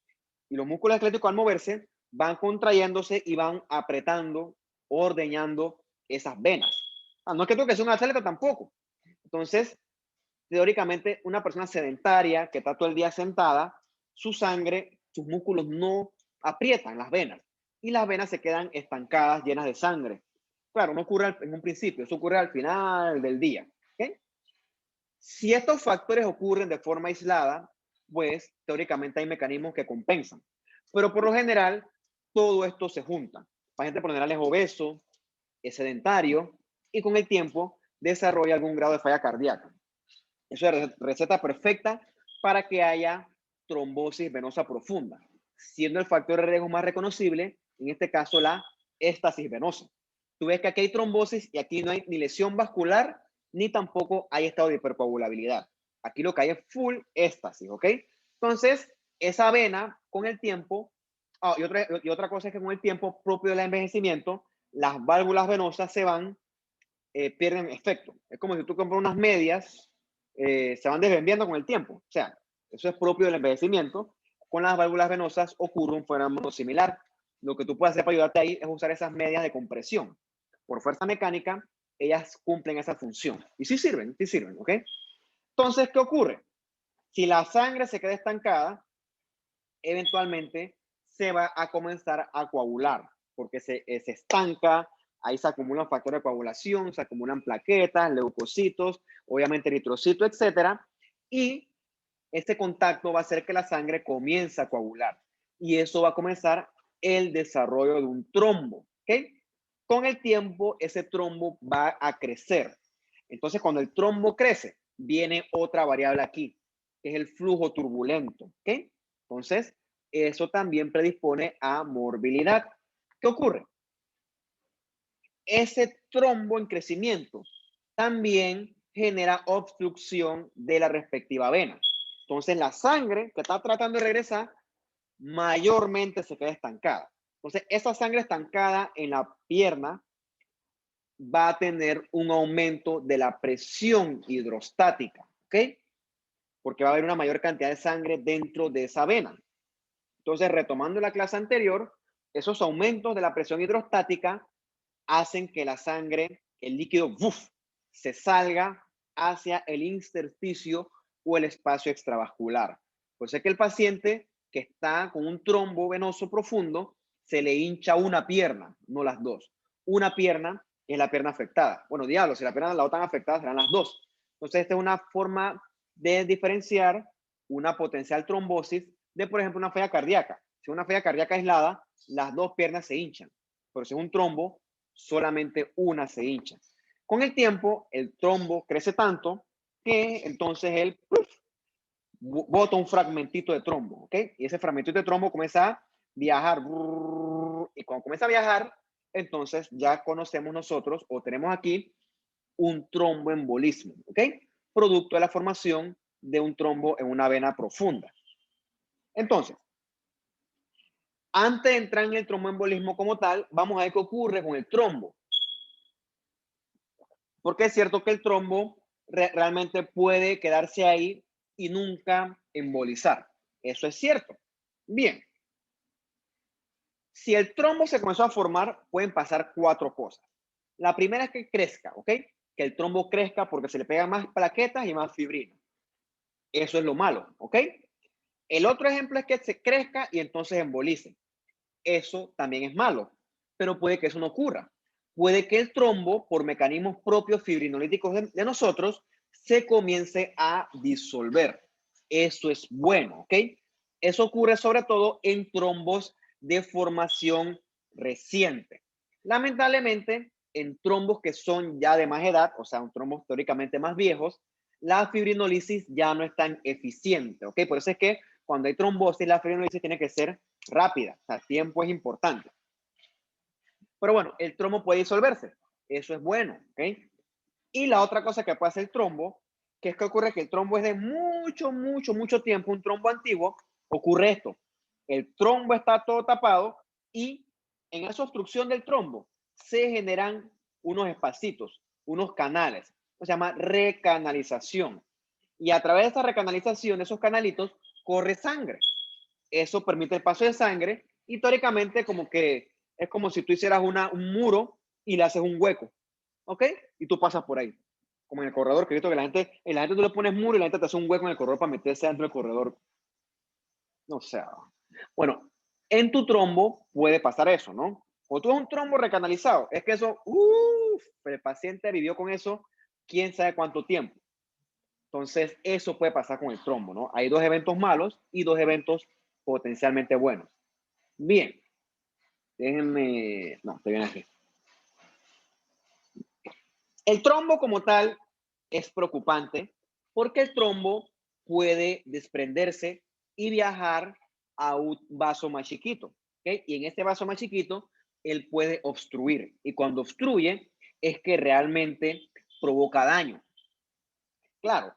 y los músculos esqueléticos al moverse van contrayéndose y van apretando, ordeñando esas venas. No es que tengo que ser un atleta tampoco. Entonces, teóricamente, una persona sedentaria que está todo el día sentada, su sangre, sus músculos no aprietan las venas y las venas se quedan estancadas, llenas de sangre. Claro, no ocurre en un principio, eso ocurre al final del día. ¿Okay? Si estos factores ocurren de forma aislada, pues teóricamente hay mecanismos que compensan. Pero por lo general, todo esto se junta. El paciente por lo general es obeso, es sedentario y con el tiempo desarrolla algún grado de falla cardíaca. Eso es receta perfecta para que haya trombosis venosa profunda, siendo el factor de riesgo más reconocible, en este caso la éstasis venosa. Tú ves que aquí hay trombosis y aquí no hay ni lesión vascular, ni tampoco hay estado de hipercoagulabilidad. Aquí lo que hay es full éstasis, ¿ok? Entonces, esa vena con el tiempo, y otra cosa es que con el tiempo propio del envejecimiento, las válvulas venosas se van, pierden efecto. Es como si tú compras unas medias, se van desviando con el tiempo. O sea, eso es propio del envejecimiento. Con las válvulas venosas ocurre un fenómeno similar. Lo que tú puedes hacer para ayudarte ahí es usar esas medias de compresión. Por fuerza mecánica, ellas cumplen esa función. Y sí sirven, ¿ok? Entonces, ¿qué ocurre? Si la sangre se queda estancada, eventualmente se va a comenzar a coagular, porque se estanca, ahí se acumulan factores de coagulación, se acumulan plaquetas, leucocitos, obviamente eritrocitos, etcétera, y este contacto va a hacer que la sangre comience a coagular, y eso va a comenzar el desarrollo de un trombo, ¿ok? Con el tiempo, ese trombo va a crecer. Entonces, cuando el trombo crece, viene otra variable aquí, que es el flujo turbulento, ¿ok? Entonces, eso también predispone a morbilidad. ¿Qué ocurre? Ese trombo en crecimiento también genera obstrucción de la respectiva vena. Entonces, la sangre que está tratando de regresar mayormente se queda estancada. Entonces, esa sangre estancada en la pierna va a tener un aumento de la presión hidrostática, ¿ok? Porque va a haber una mayor cantidad de sangre dentro de esa vena. Entonces, retomando la clase anterior, esos aumentos de la presión hidrostática hacen que la sangre, el líquido, ¡buf!, se salga hacia el intersticio o el espacio extravascular. Por eso es que el paciente que está con un trombo venoso profundo, se le hincha una pierna, no las dos. Una pierna es la pierna afectada. Bueno, diablo, si la pierna la otra afectada, serán las dos. Entonces, esta es una forma de diferenciar una potencial trombosis de, por ejemplo, una falla cardíaca. Si es una falla cardíaca aislada, las dos piernas se hinchan. Pero si es un trombo, solamente una se hincha. Con el tiempo, el trombo crece tanto que entonces él bota un fragmentito de trombo, ¿ok? Y ese fragmentito de trombo comienza a viajar. Y cuando comienza a viajar, entonces ya conocemos nosotros o tenemos aquí un tromboembolismo, ¿ok? Producto de la formación de un trombo en una vena profunda. Entonces, antes de entrar en el tromboembolismo como tal, vamos a ver qué ocurre con el trombo. Porque es cierto que el trombo realmente puede quedarse ahí y nunca embolizar. Eso es cierto. Bien, si el trombo se comenzó a formar, pueden pasar cuatro cosas. La primera es que crezca, ¿ok? Que el trombo crezca porque se le pegan más plaquetas y más fibrina. Eso es lo malo, ¿ok? El otro ejemplo es que se crezca y entonces embolice. Eso también es malo, pero puede que eso no ocurra. Puede que el trombo, por mecanismos propios fibrinolíticos de nosotros, se comience a disolver. Eso es bueno, ¿ok? Eso ocurre sobre todo en trombos de formación reciente. Lamentablemente, en trombos que son ya de más edad, o sea, un trombos teóricamente más viejos, la fibrinolisis ya no es tan eficiente, ¿ok? Por eso es que cuando hay trombosis, la fibrinolisis tiene que ser rápida. O sea, tiempo es importante. Pero bueno, el trombo puede disolverse. Eso es bueno, ¿ok? Y la otra cosa que puede hacer el trombo, que es que ocurre que el trombo es de mucho tiempo, un trombo antiguo, ocurre esto. El trombo está todo tapado y en esa obstrucción del trombo se generan unos espacitos, unos canales. Se llama recanalización. Y a través de esa recanalización, de esos canalitos, corre sangre. Eso permite el paso de sangre y teóricamente como que es como si tú hicieras un muro y le haces un hueco, ¿ok? Y tú pasas por ahí, como en el corredor, que he visto que la gente tú le pones muro y la gente te hace un hueco en el corredor para meterse dentro del corredor. No sé. Bueno, en tu trombo puede pasar eso, ¿no? O tú es un trombo recanalizado, es que eso, el paciente vivió con eso quién sabe cuánto tiempo. Entonces, eso puede pasar con el trombo, ¿no? Hay dos eventos malos y dos eventos potencialmente buenos. Bien, déjenme, no, estoy bien aquí. El trombo como tal es preocupante porque el trombo puede desprenderse y viajar a un vaso más chiquito, ¿ok? Y en este vaso más chiquito, él puede obstruir. Y cuando obstruye, es que realmente provoca daño. Claro,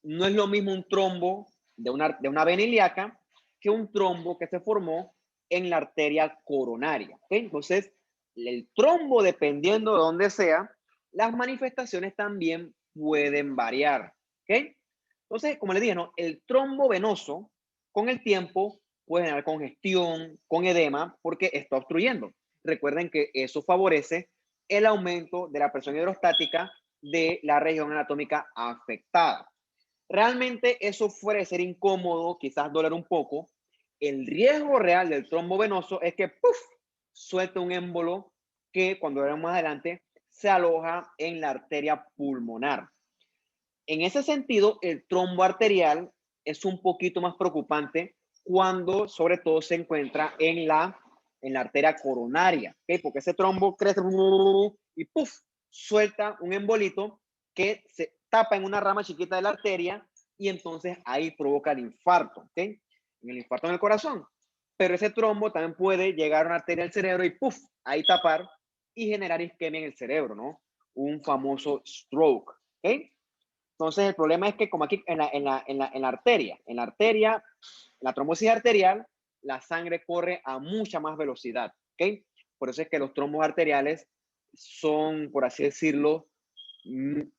no es lo mismo un trombo de una vena ilíaca que un trombo que se formó en la arteria coronaria. ¿Okay? Entonces, el trombo, dependiendo de dónde sea, las manifestaciones también pueden variar. ¿Okay? Entonces, como les dije, ¿no? El trombo venoso, con el tiempo, puede generar congestión, con edema, porque está obstruyendo. Recuerden que eso favorece el aumento de la presión hidrostática de la región anatómica afectada. Realmente eso fuera de ser incómodo, quizás doler un poco. El riesgo real del trombo venoso es que ¡puf! Suelte un émbolo que cuando veremos más adelante se aloja en la arteria pulmonar. En ese sentido, el trombo arterial es un poquito más preocupante cuando sobre todo se encuentra en la arteria coronaria, ¿okay? Porque ese trombo crece y ¡puf! Suelta un embolito que se tapa en una rama chiquita de la arteria y entonces ahí provoca el infarto, ¿ok? En el infarto en el corazón. Pero ese trombo también puede llegar a una arteria del cerebro y ¡puf! Ahí tapar y generar isquemia en el cerebro, ¿no? Un famoso stroke, ¿ok? Entonces el problema es que como aquí en la arteria, en la trombosis arterial, la sangre corre a mucha más velocidad, ¿ok? Por eso es que los trombos arteriales son, por así decirlo,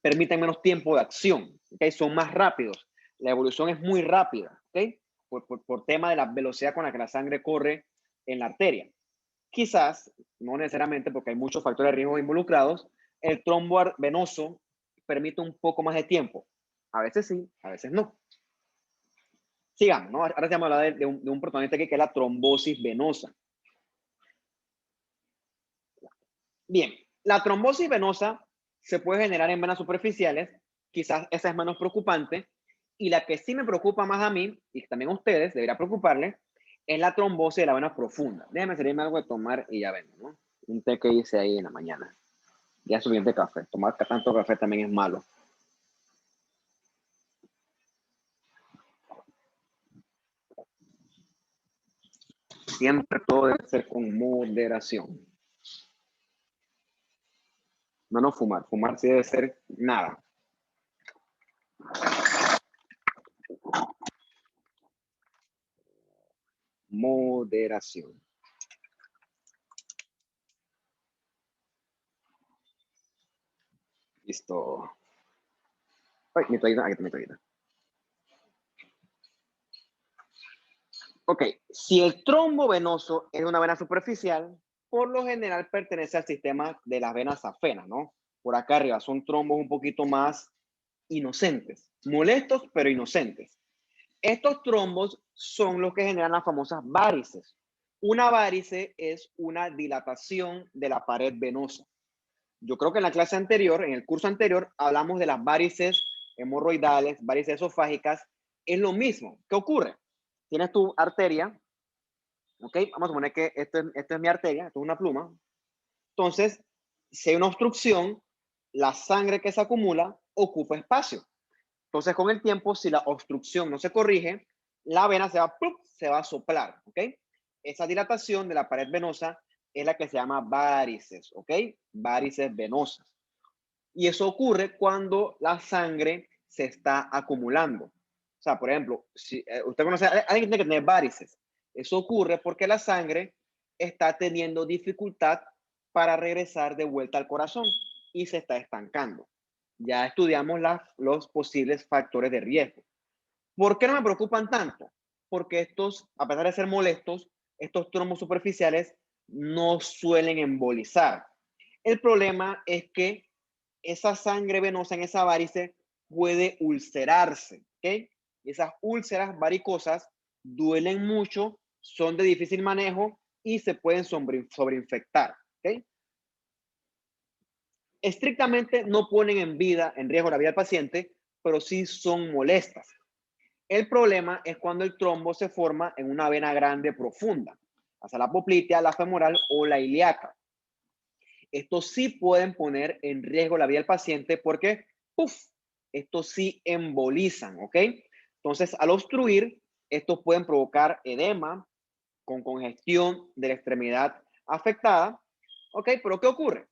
permiten menos tiempo de acción, ¿ok? Son más rápidos. La evolución es muy rápida, ¿ok? Por tema de la velocidad con la que la sangre corre en la arteria. Quizás, no necesariamente porque hay muchos factores de riesgo involucrados, el trombo venoso permite un poco más de tiempo. A veces sí, a veces no. Sigamos, ¿no? Ahora se llama hablar de un protagonista aquí que es la trombosis venosa. Bien, la trombosis venosa se puede generar en venas superficiales, quizás esa es menos preocupante, y la que sí me preocupa más a mí, y también a ustedes, debería preocuparles, es la trombosis de la vena profunda. Déjenme servirme algo de tomar y ya ven, ¿no? Un té que hice ahí en la mañana. Ya suficiente café. Tomar tanto café también es malo. Siempre todo debe ser con moderación. No fumar. Fumar sí debe ser nada. Moderación. Listo. Ay, mi toallita. Aquí está mi toallita. Ok, si el trombo venoso es una vena superficial, por lo general pertenece al sistema de las venas afenas, ¿no? Por acá arriba son trombos un poquito más inocentes, molestos pero inocentes. Estos trombos son los que generan las famosas varices. Una varice es una dilatación de la pared venosa. Yo creo que en la clase anterior, en el curso anterior, hablamos de las varices hemorroidales, varices esofágicas. Es lo mismo. ¿Qué ocurre? Tienes tu arteria, ¿ok? Vamos a suponer que esta es mi arteria, esto es una pluma. Entonces, si hay una obstrucción, la sangre que se acumula ocupa espacio. Entonces, con el tiempo, si la obstrucción no se corrige, la vena se va, ¡plup!, se va a soplar, ¿ok? Esa dilatación de la pared venosa es la que se llama varices, ¿ok? Varices venosas. Y eso ocurre cuando la sangre se está acumulando. O sea, por ejemplo, si usted conoce a alguien que tiene que tener varices, eso ocurre porque la sangre está teniendo dificultad para regresar de vuelta al corazón y se está estancando. Ya estudiamos los posibles factores de riesgo. ¿Por qué no me preocupan tanto? Porque estos, a pesar de ser molestos, estos trombos superficiales no suelen embolizar. El problema es que esa sangre venosa en esa varice puede ulcerarse, ¿ok? Esas úlceras varicosas duelen mucho, son de difícil manejo y se pueden sobreinfectar, ¿ok? Estrictamente no ponen en riesgo la vida del paciente, pero sí son molestas. El problema es cuando el trombo se forma en una vena grande profunda, hacia la poplitea, la femoral o la ilíaca. Estos sí pueden poner en riesgo la vida del paciente porque, ¡puf!, estos sí embolizan, ¿ok? Entonces, al obstruir, estos pueden provocar edema con congestión de la extremidad afectada, ¿ok? Pero ¿qué ocurre?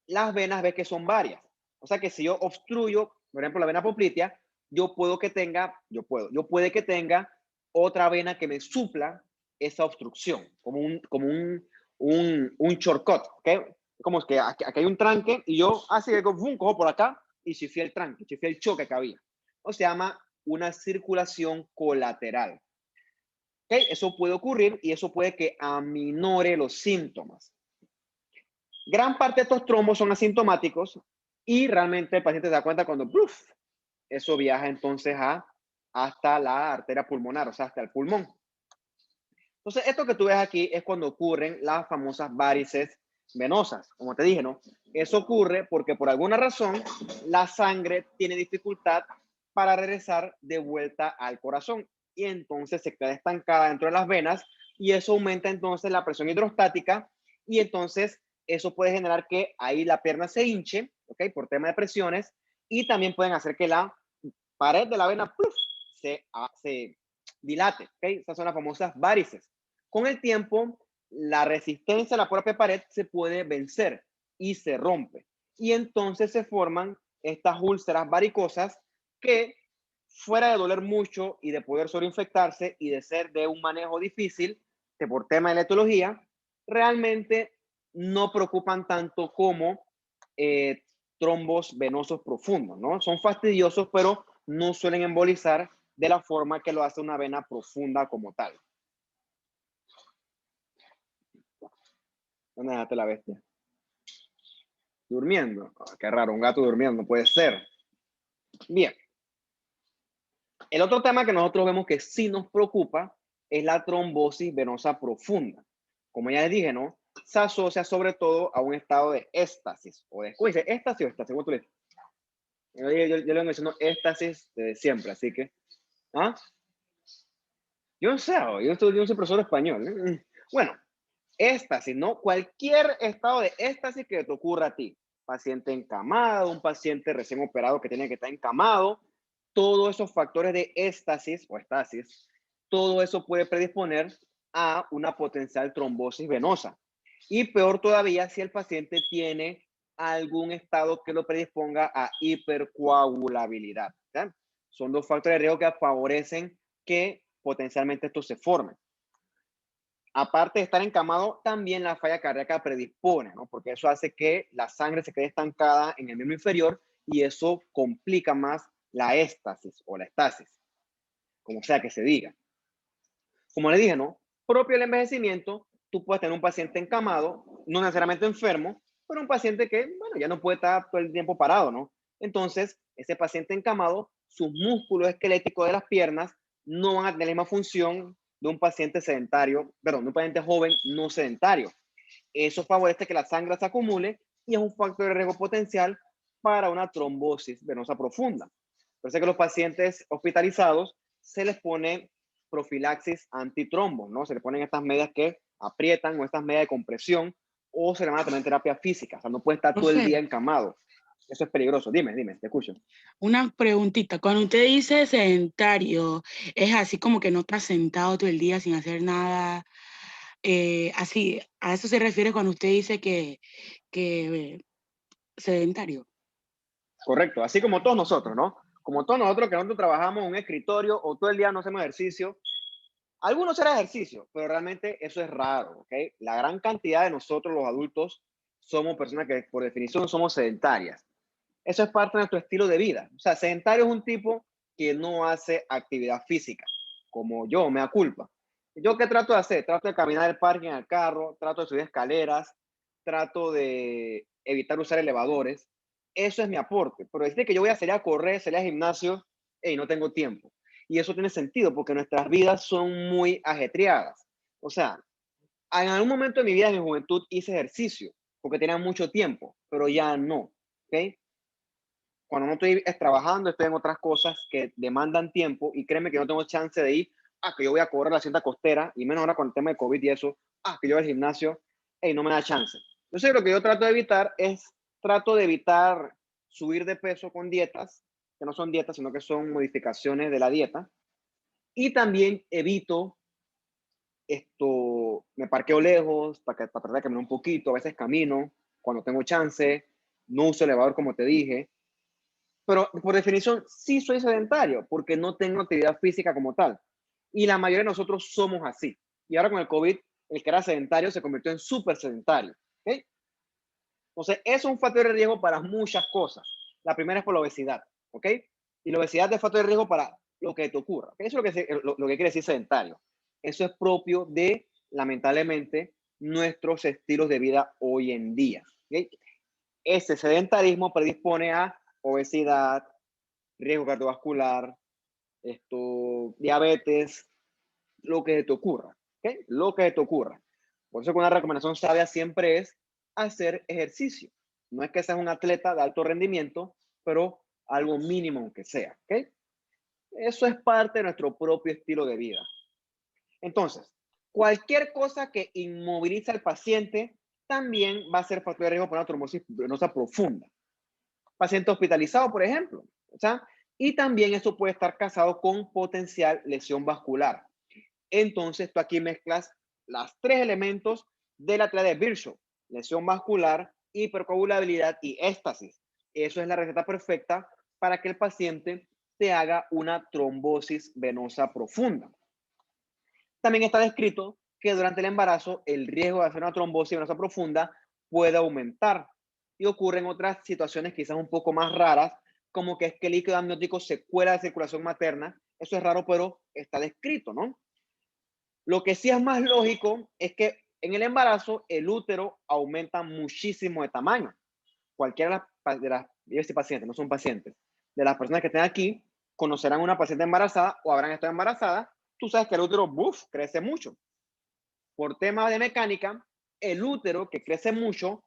Las venas ves que son varias. O sea que si yo obstruyo, por ejemplo, la vena poplitea, yo puede que tenga otra vena que me supla esa obstrucción, como un shortcut, ¿ok? Como es que aquí hay un tranque y yo así que cojo por acá y chifié el tranque, chifié el choque que había. O se llama una circulación colateral. ¿Ok? Eso puede ocurrir y eso puede que aminore los síntomas. Gran parte de estos trombos son asintomáticos y realmente el paciente se da cuenta cuando ¡pluf!, eso viaja entonces hasta la arteria pulmonar, o sea, hasta el pulmón. Entonces, esto que tú ves aquí es cuando ocurren las famosas varices venosas. Como te dije, ¿no? Eso ocurre porque por alguna razón la sangre tiene dificultad para regresar de vuelta al corazón y entonces se queda estancada dentro de las venas y eso aumenta entonces la presión hidrostática y entonces eso puede generar que ahí la pierna se hinche, ¿ok? Por tema de presiones y también pueden hacer que la pared de la vena ¡pluf!, se dilate, ¿ok? Estas son las famosas varices. Con el tiempo, la resistencia a la propia pared se puede vencer y se rompe. Y entonces se forman estas úlceras varicosas que, fuera de doler mucho y de poder sobreinfectarse y de ser de un manejo difícil, que por tema de la etiología, realmente no preocupan tanto como trombos venosos profundos, ¿no? Son fastidiosos, pero no suelen embolizar de la forma que lo hace una vena profunda como tal. ¿Dónde dejaste la bestia? Durmiendo. Oh, qué raro, un gato durmiendo, no puede ser. Bien. El otro tema que nosotros vemos que sí nos preocupa es la trombosis venosa profunda. Como ya les dije, ¿no? Se asocia sobre todo a un estado de éxtasis. ¿Cómo dice? ¿Éxtasis o éxtasis? ¿Cómo tú le dices? Yo le menciono éxtasis desde siempre, así que. ¿Ah? Yo no sé, yo no soy profesor español. Bueno, éxtasis, ¿no? Cualquier estado de éxtasis que te ocurra a ti. Paciente encamado, un paciente recién operado que tiene que estar encamado, todos esos factores de éxtasis o estasis, todo eso puede predisponer a una potencial trombosis venosa. Y peor todavía si el paciente tiene algún estado que lo predisponga a hipercoagulabilidad. ¿Ya? Son dos factores de riesgo que favorecen que potencialmente esto se forme. Aparte de estar encamado, también la falla cardíaca predispone, ¿no? Porque eso hace que la sangre se quede estancada en el miembro inferior y eso complica más la éxtasis o la estasis, como sea que se diga. Como le dije, ¿no? Propio del envejecimiento, tú puedes tener un paciente encamado, no necesariamente enfermo, pero un paciente que, bueno, ya no puede estar todo el tiempo parado, ¿no? Entonces, ese paciente encamado, sus músculos esqueléticos de las piernas no van a tener la misma función de un paciente sedentario, perdón, de un paciente joven no sedentario. Eso favorece que la sangre se acumule y es un factor de riesgo potencial para una trombosis venosa profunda. Por eso que los pacientes hospitalizados se les pone profilaxis antitrombo, ¿no? Se le ponen estas medias que aprietan o estas medias de compresión o se le van a tener terapia física, o sea, no puede estar todo el día Profe, encamado. Eso es peligroso. Dime, te escucho. Una preguntita, cuando usted dice sedentario, es así como que no está sentado todo el día sin hacer nada, así, a eso se refiere cuando usted dice que sedentario. Correcto, así como todos nosotros, ¿no? Como todos nosotros que nosotros trabajamos en un escritorio o todo el día no hacemos ejercicio. Algunos harán ejercicio, pero realmente eso es raro, ¿ok? La gran cantidad de nosotros, los adultos, somos personas que por definición somos sedentarias. Eso es parte de nuestro estilo de vida. O sea, sedentario es un tipo que no hace actividad física, como yo, me da culpa. ¿Yo qué trato de hacer? Trato de caminar el parque en el carro, trato de subir escaleras, trato de evitar usar elevadores. Eso es mi aporte. Pero decir que yo voy a salir a correr, salir al gimnasio, hey, no tengo tiempo. Y eso tiene sentido porque nuestras vidas son muy ajetreadas. O sea, en algún momento de mi vida, en mi juventud, hice ejercicio porque tenía mucho tiempo, pero ya no. ¿Ok? Cuando no estoy trabajando, estoy en otras cosas que demandan tiempo y créeme que no tengo chance de ir, que yo voy a correr la cinta costera y menos ahora con el tema de COVID y eso, que yo voy al gimnasio, hey, no me da chance. Entonces lo que yo trato de evitar es, trato de evitar subir de peso con dietas, que no son dietas, sino que son modificaciones de la dieta. Y también evito me parqueo lejos para tratar de caminar un poquito, a veces camino cuando tengo chance, no uso elevador como te dije, pero por definición sí soy sedentario porque no tengo actividad física como tal. Y la mayoría de nosotros somos así. Y ahora con el COVID, el que era sedentario se convirtió en súper sedentario. ¿Okay? Entonces, es un factor de riesgo para muchas cosas. La primera es por la obesidad. ¿Ok? Y la obesidad es factor de riesgo para lo que te ocurra. ¿Okay? Eso es lo que quiere decir sedentario. Eso es propio de, lamentablemente, nuestros estilos de vida hoy en día. ¿Okay? Ese sedentarismo predispone a obesidad, riesgo cardiovascular, diabetes, lo que te ocurra, ¿ok? Lo que te ocurra. Por eso que una recomendación sabia siempre es hacer ejercicio. No es que seas un atleta de alto rendimiento, pero algo mínimo aunque sea, ¿ok? Eso es parte de nuestro propio estilo de vida. Entonces, cualquier cosa que inmoviliza al paciente también va a ser factor de riesgo para una trombosis venosa profunda. Paciente hospitalizado, por ejemplo. O sea, y también eso puede estar casado con potencial lesión vascular. Entonces, tú aquí mezclas los tres elementos de la triada de Virchow: lesión vascular, hipercoagulabilidad y éstasis. Eso es la receta perfecta para que el paciente te haga una trombosis venosa profunda. También está descrito que durante el embarazo el riesgo de hacer una trombosis venosa profunda puede aumentar y ocurre en otras situaciones quizás un poco más raras, como que es que el líquido amniótico se cuela de circulación materna. Eso es raro, pero está descrito, ¿no? Lo que sí es más lógico es que en el embarazo el útero aumenta muchísimo de tamaño. Cualquiera de las pacientes, no son pacientes, de las personas que estén aquí, conocerán una paciente embarazada o habrán estado embarazadas. Tú sabes que el útero, crece mucho. Por temas de mecánica, el útero que crece mucho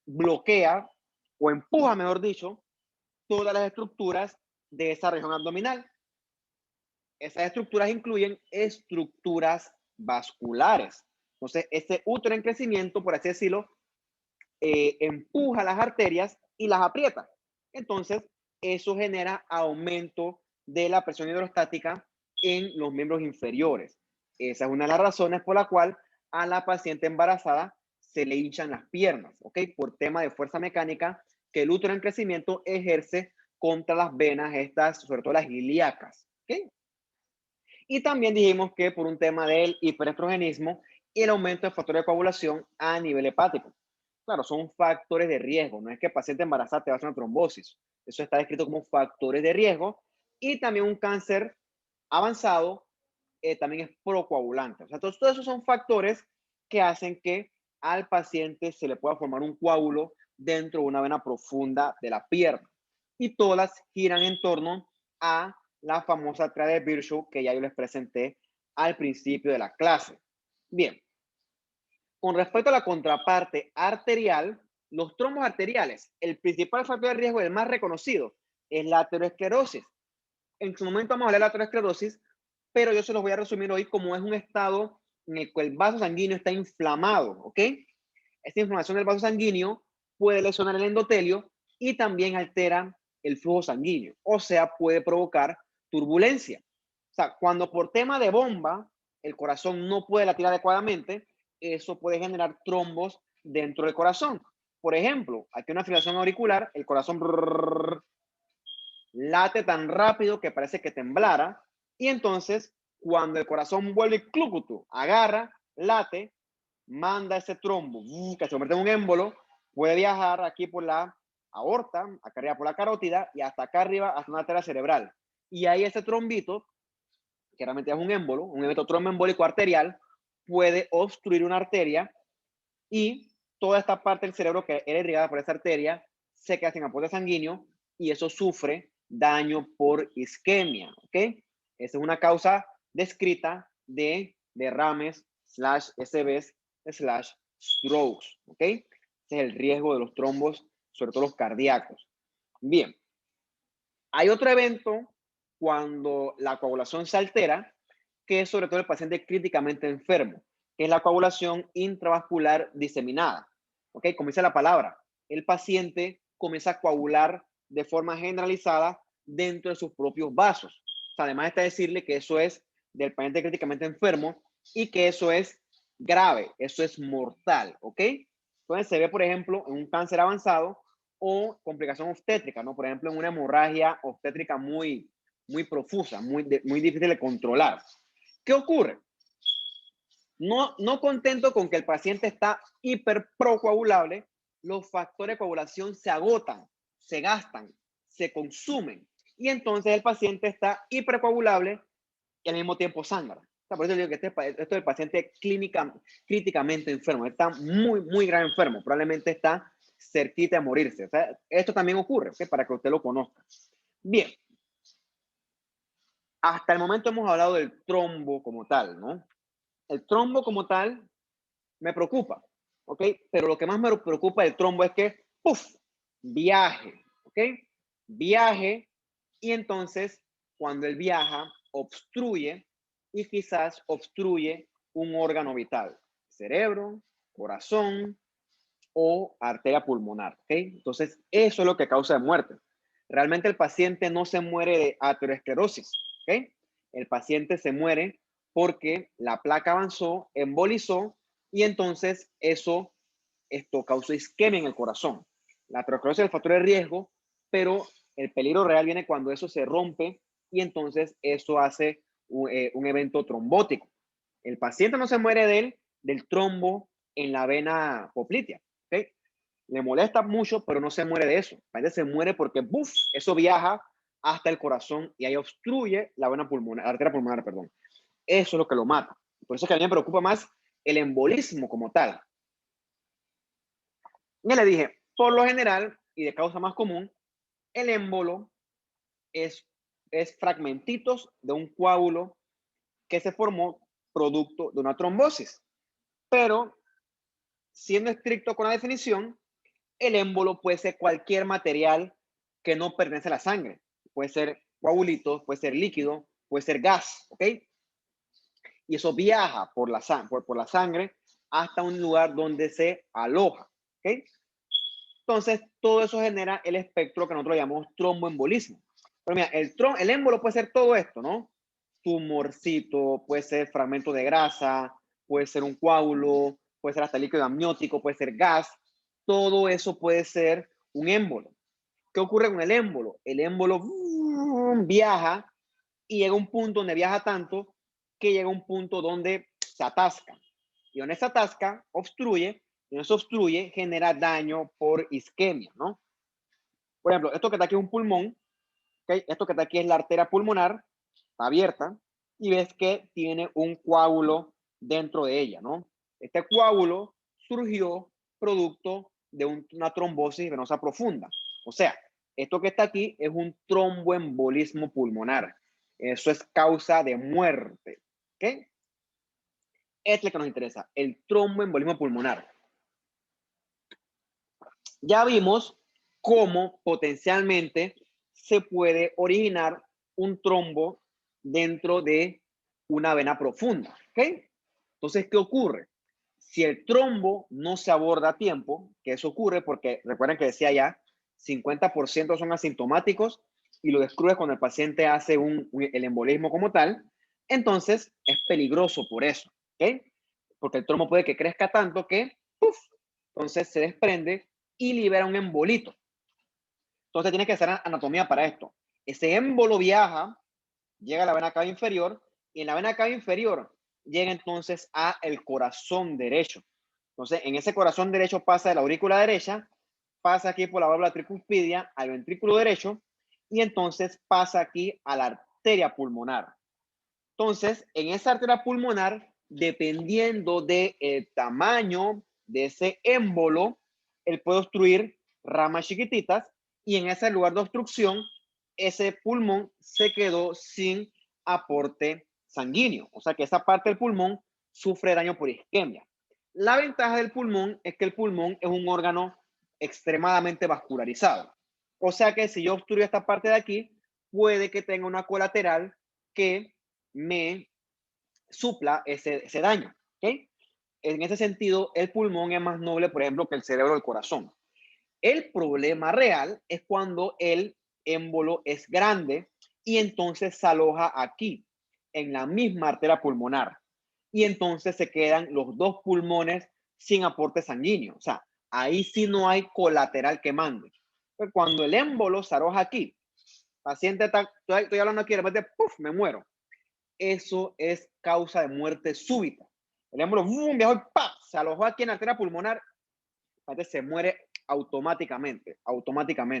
bloquea o empuja, mejor dicho, todas las estructuras de esa región abdominal. Esas estructuras incluyen estructuras vasculares. Entonces, ese útero en crecimiento, por así decirlo, empuja las arterias y las aprieta. Entonces, eso genera aumento de la presión hidrostática en los miembros inferiores. Esa es una de las razones por la cual a la paciente embarazada se le hinchan las piernas, ¿ok? Por tema de fuerza mecánica que el útero en crecimiento ejerce contra las venas estas, sobre todo las ilíacas, ¿ok? Y también dijimos que por un tema del hiperestrogenismo y el aumento del factor de coagulación a nivel hepático. Claro, son factores de riesgo, no es que el paciente embarazada te va a hacer una trombosis. Eso está descrito como factores de riesgo. Y también un cáncer avanzado también es procoagulante. O sea, todos esos son factores que hacen que al paciente se le pueda formar un coágulo dentro de una vena profunda de la pierna. Y todas giran en torno a la famosa triada de Virchow que ya yo les presenté al principio de la clase. Bien, con respecto a la contraparte arterial, los trombos arteriales, el principal factor de riesgo, el más reconocido, es la aterosclerosis. En su momento vamos a hablar de la aterosclerosis, pero yo se los voy a resumir hoy como es un estado en el que el vaso sanguíneo está inflamado, ¿ok? Esta inflamación del vaso sanguíneo puede lesionar el endotelio y también altera el flujo sanguíneo, o sea, puede provocar turbulencia. O sea, cuando por tema de bomba el corazón no puede latir adecuadamente, eso puede generar trombos dentro del corazón. Por ejemplo, aquí una fibrilación auricular, el corazón late tan rápido que parece que temblara, y entonces cuando el corazón vuelve clúcuto, agarra, late, manda ese trombo, que se convierte en un émbolo, puede viajar aquí por la aorta, acá arriba por la carótida y hasta acá arriba hasta una arteria cerebral. Y ahí ese trombito, que realmente es un émbolo, un evento tromboembólico arterial, puede obstruir una arteria y toda esta parte del cerebro que era irrigada por esa arteria se queda sin aporte sanguíneo y eso sufre daño por isquemia, ¿ok? Esa es una causa descrita de derrames /SBs /strokes, ¿ok? Ese es el riesgo de los trombos, sobre todo los cardíacos. Bien, hay otro evento cuando la coagulación se altera, que es sobre todo el paciente críticamente enfermo, que es la coagulación intravascular diseminada. ¿Ok? Como dice la palabra, el paciente comienza a coagular de forma generalizada dentro de sus propios vasos. O sea, además está decirle que eso es del paciente críticamente enfermo y que eso es grave, eso es mortal. ¿Ok? Entonces se ve, por ejemplo, en un cáncer avanzado o complicación obstétrica, ¿no? Por ejemplo, en una hemorragia obstétrica muy profusa, muy difícil de controlar. ¿Qué ocurre? No contento con que el paciente está hiperprocoagulable, los factores de coagulación se agotan, se gastan, se consumen. Y entonces el paciente está hipercoagulable y al mismo tiempo sangra. O sea, por eso digo que esto es el paciente críticamente enfermo. Está muy grave enfermo. Probablemente está cerquita de morirse. O sea, esto también ocurre, ¿okay? Para que usted lo conozca. Bien. Hasta el momento hemos hablado del trombo como tal, ¿no? El trombo como tal me preocupa, ¿ok? Pero lo que más me preocupa del trombo es que, ¡puf!, viaje, ¿ok? Viaje y entonces cuando él viaja, obstruye y quizás obstruye un órgano vital, cerebro, corazón o arteria pulmonar, ¿ok? Entonces, eso es lo que causa muerte. Realmente el paciente no se muere de aterosclerosis, ¿ok? El paciente se muere porque la placa avanzó, embolizó y entonces esto causó isquemia en el corazón. La aterosclerosis es el factor de riesgo, pero el peligro real viene cuando eso se rompe y entonces eso hace un evento trombótico. El paciente no se muere del trombo en la vena poplitea, ¿ok? Le molesta mucho, pero no se muere de eso. El paciente se muere porque, ¡buf!, eso viaja hasta el corazón y ahí obstruye la vena pulmonar, la arteria pulmonar, perdón. Eso es lo que lo mata. Por eso es que a mí me preocupa más el embolismo como tal. Ya le dije, por lo general y de causa más común, el émbolo es fragmentitos de un coágulo que se formó producto de una trombosis. Pero, siendo estricto con la definición, el émbolo puede ser cualquier material que no pertenece a la sangre. Puede ser coagulitos, puede ser líquido, puede ser gas, ¿ok? Y eso viaja por la sangre hasta un lugar donde se aloja, ¿ok? Entonces, todo eso genera el espectro que nosotros llamamos tromboembolismo. Pero mira, el émbolo puede ser todo esto, ¿no? Tumorcito, puede ser fragmento de grasa, puede ser un coágulo, puede ser hasta líquido amniótico, puede ser gas. Todo eso puede ser un émbolo. ¿Qué ocurre con el émbolo? El émbolo viaja y llega a un punto donde viaja tanto que llega a un punto donde se atasca. Y donde se atasca, obstruye, y donde se obstruye genera daño por isquemia, ¿no? Por ejemplo, esto que está aquí es un pulmón, ¿okay? Esto que está aquí es la arteria pulmonar, está abierta, y ves que tiene un coágulo dentro de ella, ¿no? Este coágulo surgió producto de una trombosis venosa profunda. O sea, esto que está aquí es un tromboembolismo pulmonar. Eso es causa de muerte, ¿ok? Este es el que nos interesa, el tromboembolismo pulmonar. Ya vimos cómo potencialmente se puede originar un trombo dentro de una vena profunda, ¿ok? Entonces, ¿qué ocurre? Si el trombo no se aborda a tiempo, que eso ocurre porque recuerden que decía ya 50% son asintomáticos y lo descubres cuando el paciente hace el embolismo como tal, entonces es peligroso por eso, ¿ok? Porque el trombo puede que crezca tanto que, ¡puf!, entonces se desprende y libera un embolito. Entonces tiene que hacer anatomía para esto. Ese émbolo viaja, llega a la vena cava inferior, y en la vena cava inferior llega entonces a el corazón derecho. Entonces, en ese corazón derecho pasa de la aurícula derecha, pasa aquí por la válvula tricuspidia al ventrículo derecho, y entonces pasa aquí a la arteria pulmonar. Entonces, en esa arteria pulmonar, dependiendo del tamaño de ese émbolo, él puede obstruir ramas chiquititas, y en ese lugar de obstrucción, ese pulmón se quedó sin aporte sanguíneo. O sea que esa parte del pulmón sufre daño por isquemia. La ventaja del pulmón es que el pulmón es un órgano extremadamente vascularizado. O sea que si yo obstruyo esta parte de aquí, puede que tenga una colateral que me supla ese daño. ¿Okay? En ese sentido, el pulmón es más noble, por ejemplo, que el cerebro o el corazón. El problema real es cuando el émbolo es grande y entonces se aloja aquí, en la misma arteria pulmonar. Y entonces se quedan los dos pulmones sin aporte sanguíneo. O sea, ahí sí no hay colateral que mande. Pues cuando el émbolo se aloja aquí, paciente está, estoy hablando aquí, de repente, ¡puf!, me muero. Eso es causa de muerte súbita. El émbolo viajó y ¡pap!, se alojó aquí en la arteria pulmonar, se muere automáticamente.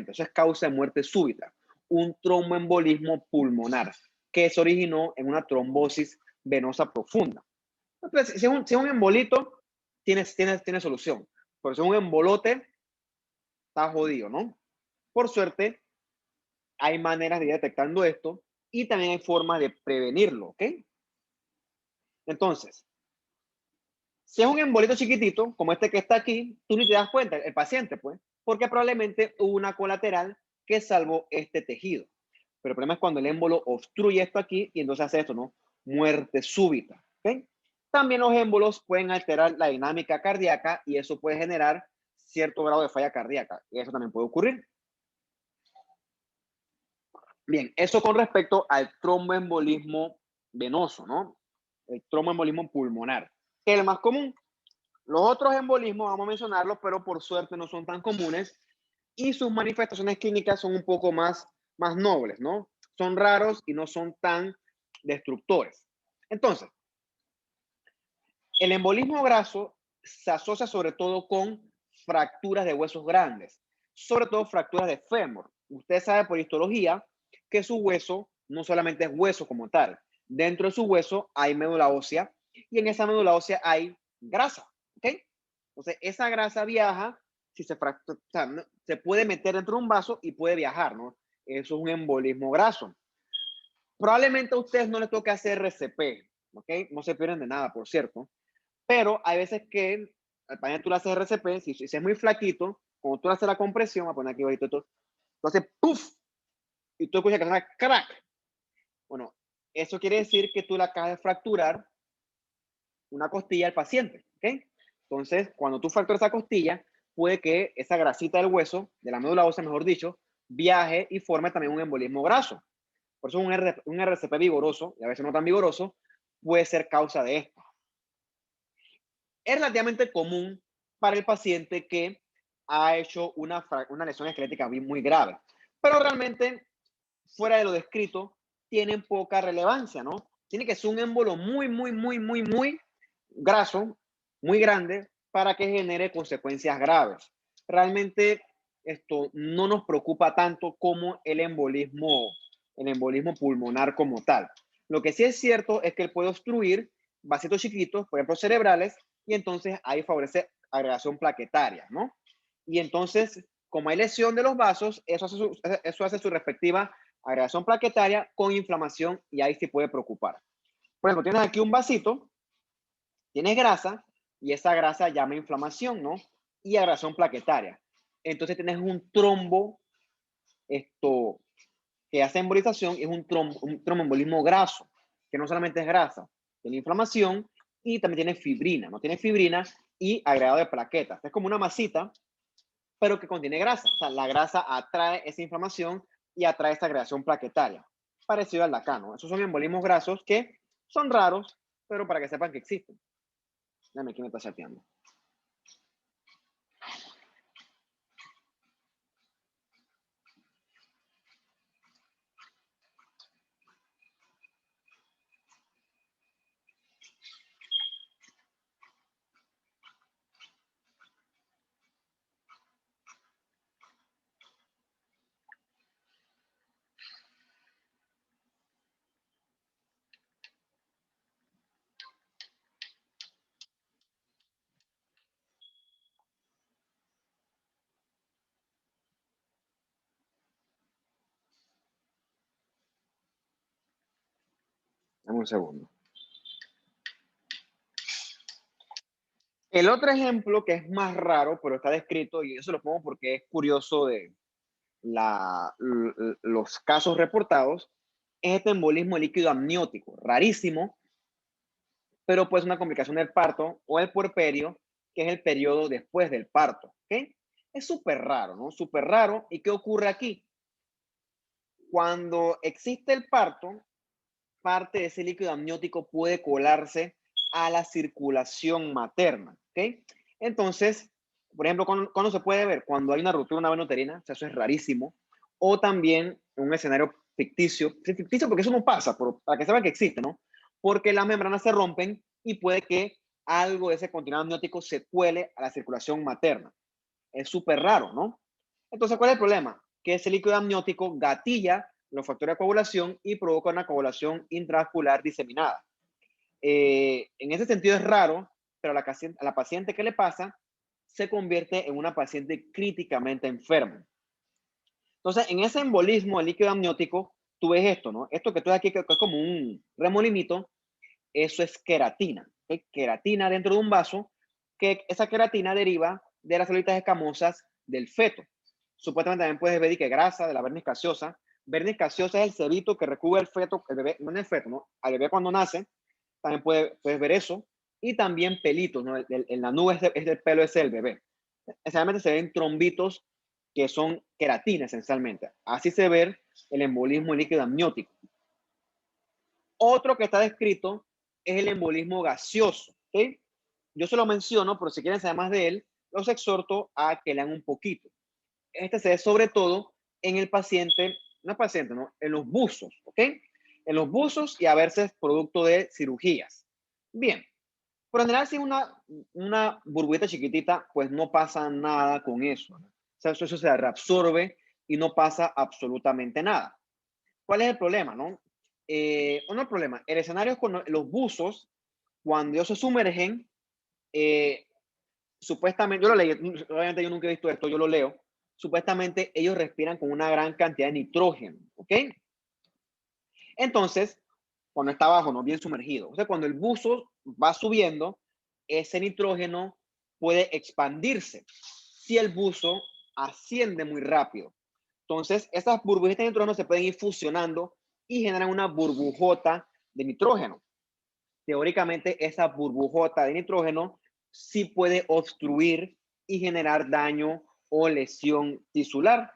Eso es causa de muerte súbita. Un tromboembolismo pulmonar que se originó en una trombosis venosa profunda. Entonces, si es un embolito, tiene solución. Pero si es un embolote, está jodido, ¿no? Por suerte, hay maneras de ir detectando esto y también hay formas de prevenirlo, ¿ok? Entonces, si es un embolito chiquitito, como este que está aquí, tú ni te das cuenta, el paciente, pues, porque probablemente hubo una colateral que salvó este tejido. Pero el problema es cuando el émbolo obstruye esto aquí y entonces hace esto, ¿no? Muerte súbita, ¿ok? También los émbolos pueden alterar la dinámica cardíaca y eso puede generar cierto grado de falla cardíaca. Y eso también puede ocurrir. Bien, eso con respecto al tromboembolismo venoso, ¿no? El tromboembolismo pulmonar, que es el más común. Los otros embolismos, vamos a mencionarlos, pero por suerte no son tan comunes y sus manifestaciones clínicas son un poco más nobles, ¿no? Son raros y no son tan destructores. Entonces, el embolismo graso se asocia sobre todo con fracturas de huesos grandes, sobre todo fracturas de fémur. Usted sabe por histología que su hueso no solamente es hueso como tal. Dentro de su hueso hay médula ósea y en esa médula ósea hay grasa, ¿ok? Entonces, esa grasa viaja, si se fractura, o sea, se puede meter dentro de un vaso y puede viajar, ¿no? Eso es un embolismo graso. Probablemente a ustedes no les toque hacer RCP, ¿ok? No se pierden de nada, por cierto. Pero hay veces que al paciente tú le haces RCP, si es muy flaquito, cuando tú le haces la compresión, voy a poner aquí bajito, tú haces ¡puf! Y tú escuchas que suena crack. Bueno, eso quiere decir que tú le acabas de fracturar una costilla al paciente, ¿ok? Entonces, cuando tú fracturas esa costilla, puede que esa grasita del hueso, de la médula ósea, mejor dicho, viaje y forme también un embolismo graso. Por eso un RCP vigoroso, y a veces no tan vigoroso, puede ser causa de esto. Es relativamente común para el paciente que ha hecho una lesión esquelética muy grave, pero realmente, fuera de lo descrito, tienen poca relevancia, ¿no? Tiene que ser un émbolo muy graso, muy grande, para que genere consecuencias graves. Realmente esto no nos preocupa tanto como el embolismo pulmonar como tal. Lo que sí es cierto es que él puede obstruir vasitos chiquitos, por ejemplo cerebrales, y entonces ahí favorece agregación plaquetaria, ¿no? Y entonces, como hay lesión de los vasos, eso hace su respectiva agregación plaquetaria con inflamación y ahí sí puede preocupar. Por ejemplo, tienes aquí un vasito, tienes grasa y esa grasa llama inflamación, ¿no? Y agregación plaquetaria. Entonces tienes un trombo, que hace embolización, es un tromboembolismo graso, que no solamente es grasa, tiene inflamación y también tiene fibrina, ¿no? Tiene fibrina y agregado de plaquetas. Es como una masita pero que contiene grasa. O sea, la grasa atrae esa inflamación y atrae esta agregación plaquetaria, parecido al de acá, ¿no? Esos son embolismos grasos que son raros, pero para que sepan que existen. Déjame, ¿quién me está chateando? Dame un segundo. El otro ejemplo que es más raro, pero está descrito, y eso lo pongo porque es curioso de los casos reportados, es este embolismo líquido amniótico, rarísimo, pero pues una complicación del parto o el puerperio, que es el periodo después del parto. ¿Ok? Es súper raro, ¿no? Súper raro. ¿Y qué ocurre aquí? Cuando existe el parto, parte de ese líquido amniótico puede colarse a la circulación materna. ¿Ok? Entonces, por ejemplo, ¿cuándo se puede ver? Cuando hay una ruptura de una vena uterina, o sea, eso es rarísimo. O también en un escenario ficticio, ficticio porque eso no pasa, pero para que sepan que existe, ¿no? Porque las membranas se rompen y puede que algo de ese contenido amniótico se cuele a la circulación materna. Es súper raro, ¿no? Entonces, ¿cuál es el problema? Que ese líquido amniótico gatilla los factores de coagulación y provoca una coagulación intravascular diseminada. En ese sentido es raro, pero a la paciente que le pasa se convierte en una paciente críticamente enferma. Entonces, en ese embolismo del líquido amniótico, tú ves esto, ¿no? Esto que tú ves aquí, que es como un remolinito, eso es queratina. ¿Okay? Queratina dentro de un vaso, que esa queratina deriva de las células escamosas del feto. Supuestamente también puedes ver que grasa de la vernis caseosa. Vernis caseosa es el cerito que recubre el feto, el bebé, no en el feto, ¿no? Al bebé cuando nace, también puedes ver eso. Y también pelitos, ¿no? En la nube es del pelo ese del bebé. Esencialmente se ven trombitos que son queratina esencialmente. Así se ve el embolismo líquido amniótico. Otro que está descrito es el embolismo gaseoso. ¿Okay? Yo se lo menciono, pero si quieren saber más de él, los exhorto a que lean un poquito. Este se ve sobre todo en el paciente, no es paciente, ¿no? En los buzos, ¿ok? En los buzos y a veces producto de cirugías. Bien, por lo general, si una burbujita chiquitita, pues no pasa nada con eso, ¿no? O sea, eso se reabsorbe y no pasa absolutamente nada. ¿Cuál es el problema, no? No el problema, el escenario es con los buzos, cuando ellos se sumergen, supuestamente, yo lo leí, obviamente yo nunca he visto esto, yo lo leo, supuestamente ellos respiran con una gran cantidad de nitrógeno, ¿ok? Entonces, cuando está abajo, no bien sumergido, o sea, cuando el buzo va subiendo, ese nitrógeno puede expandirse si el buzo asciende muy rápido. Entonces, esas burbujitas de nitrógeno se pueden ir fusionando y generan una burbujota de nitrógeno. Teóricamente, esa burbujota de nitrógeno sí puede obstruir y generar daño o lesión tisular.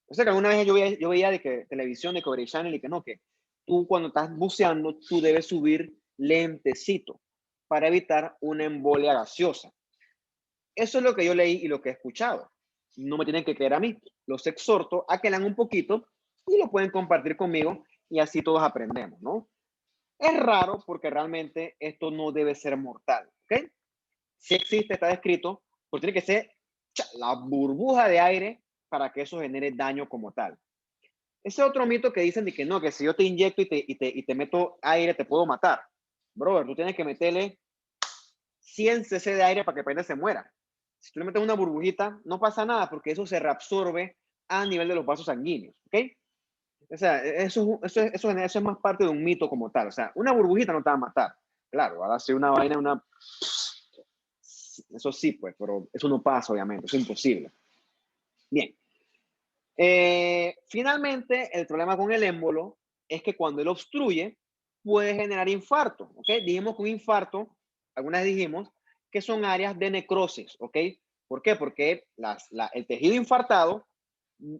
O sea que alguna vez yo veía de que televisión, de Coverage Channel, y que no, que tú cuando estás buceando, tú debes subir lentecito para evitar una embolia gaseosa. Eso es lo que yo leí y lo que he escuchado. No me tienen que creer a mí. Los exhorto a que lean un poquito y lo pueden compartir conmigo y así todos aprendemos, ¿no? Es raro porque realmente esto no debe ser mortal, ¿ok? Si existe, está descrito, pero tiene que ser la burbuja de aire para que eso genere daño como tal. Ese otro mito que dicen de que no, que si yo te inyecto y te meto aire, te puedo matar. Brother, tú tienes que meterle 100 cc de aire para que el paciente se muera. Si tú le metes una burbujita, no pasa nada porque eso se reabsorbe a nivel de los vasos sanguíneos, ¿ok? O sea, eso es más parte de un mito como tal. O sea, una burbujita no te va a matar. Claro, va a ser una vaina, una... Eso sí, pues, pero eso no pasa, obviamente, es imposible. Bien. Finalmente, el problema con el émbolo es que cuando él obstruye, puede generar infarto, ¿ok? Dijimos que un infarto, algunas dijimos, que son áreas de necrosis, ¿ok? ¿Por qué? Porque el tejido infartado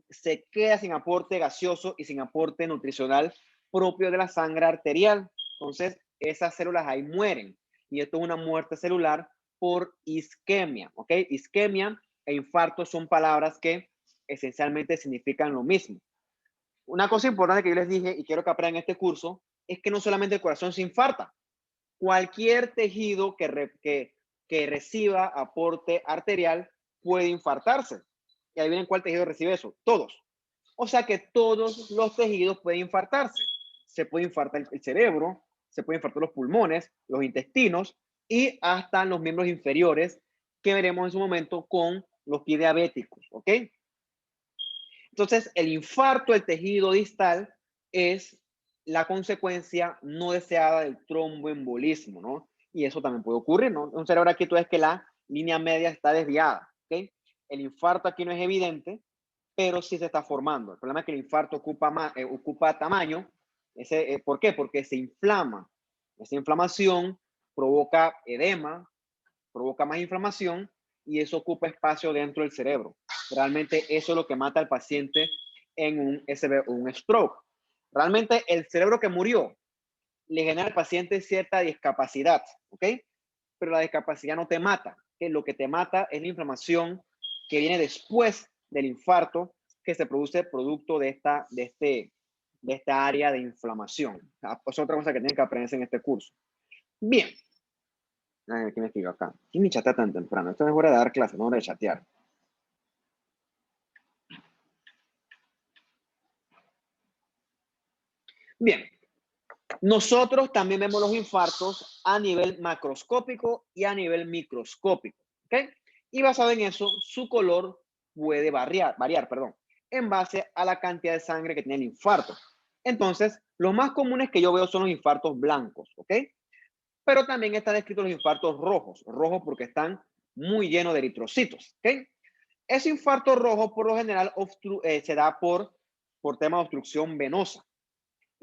se queda sin aporte gaseoso y sin aporte nutricional propio de la sangre arterial. Entonces, esas células ahí mueren. Y esto es una muerte celular por isquemia, ¿ok? Isquemia e infarto son palabras que esencialmente significan lo mismo. Una cosa importante que yo les dije y quiero que aprendan en este curso es que no solamente el corazón se infarta, cualquier tejido que reciba aporte arterial puede infartarse. Y ahí vienen cuál tejido recibe eso, todos. O sea que todos los tejidos pueden infartarse. Se puede infartar el cerebro, se puede infartar los pulmones, los intestinos y hasta los miembros inferiores que veremos en su momento con los pies diabéticos, ¿ok? Entonces, el infarto del tejido distal es la consecuencia no deseada del tromboembolismo, ¿no? Y eso también puede ocurrir, ¿no? Un cerebro aquí tú ves que la línea media está desviada, ¿ok? El infarto aquí no es evidente, pero sí se está formando. El problema es que el infarto ocupa tamaño. ¿Por qué? Porque se inflama. Esa inflamación provoca edema, provoca más inflamación y eso ocupa espacio dentro del cerebro. Realmente eso es lo que mata al paciente en un stroke. Realmente el cerebro que murió le genera al paciente cierta discapacidad, ¿ok? Pero la discapacidad no te mata, que lo que te mata es la inflamación que viene después del infarto que se produce producto de esta área de inflamación. Es otra cosa que tienen que aprender en este curso. Bien. Ay, ¿quién me escribió acá? ¿Quién me chatea tan temprano? Esto es hora de dar clase, no hora de chatear. Bien. Nosotros también vemos los infartos a nivel macroscópico y a nivel microscópico, ¿ok? Y basado en eso, su color puede variar, en base a la cantidad de sangre que tiene el infarto. Entonces, los más comunes que yo veo son los infartos blancos, ¿ok? Pero también están descritos los infartos rojos porque están muy llenos de eritrocitos, ¿ok? Ese infarto rojo por lo general se da por tema de obstrucción venosa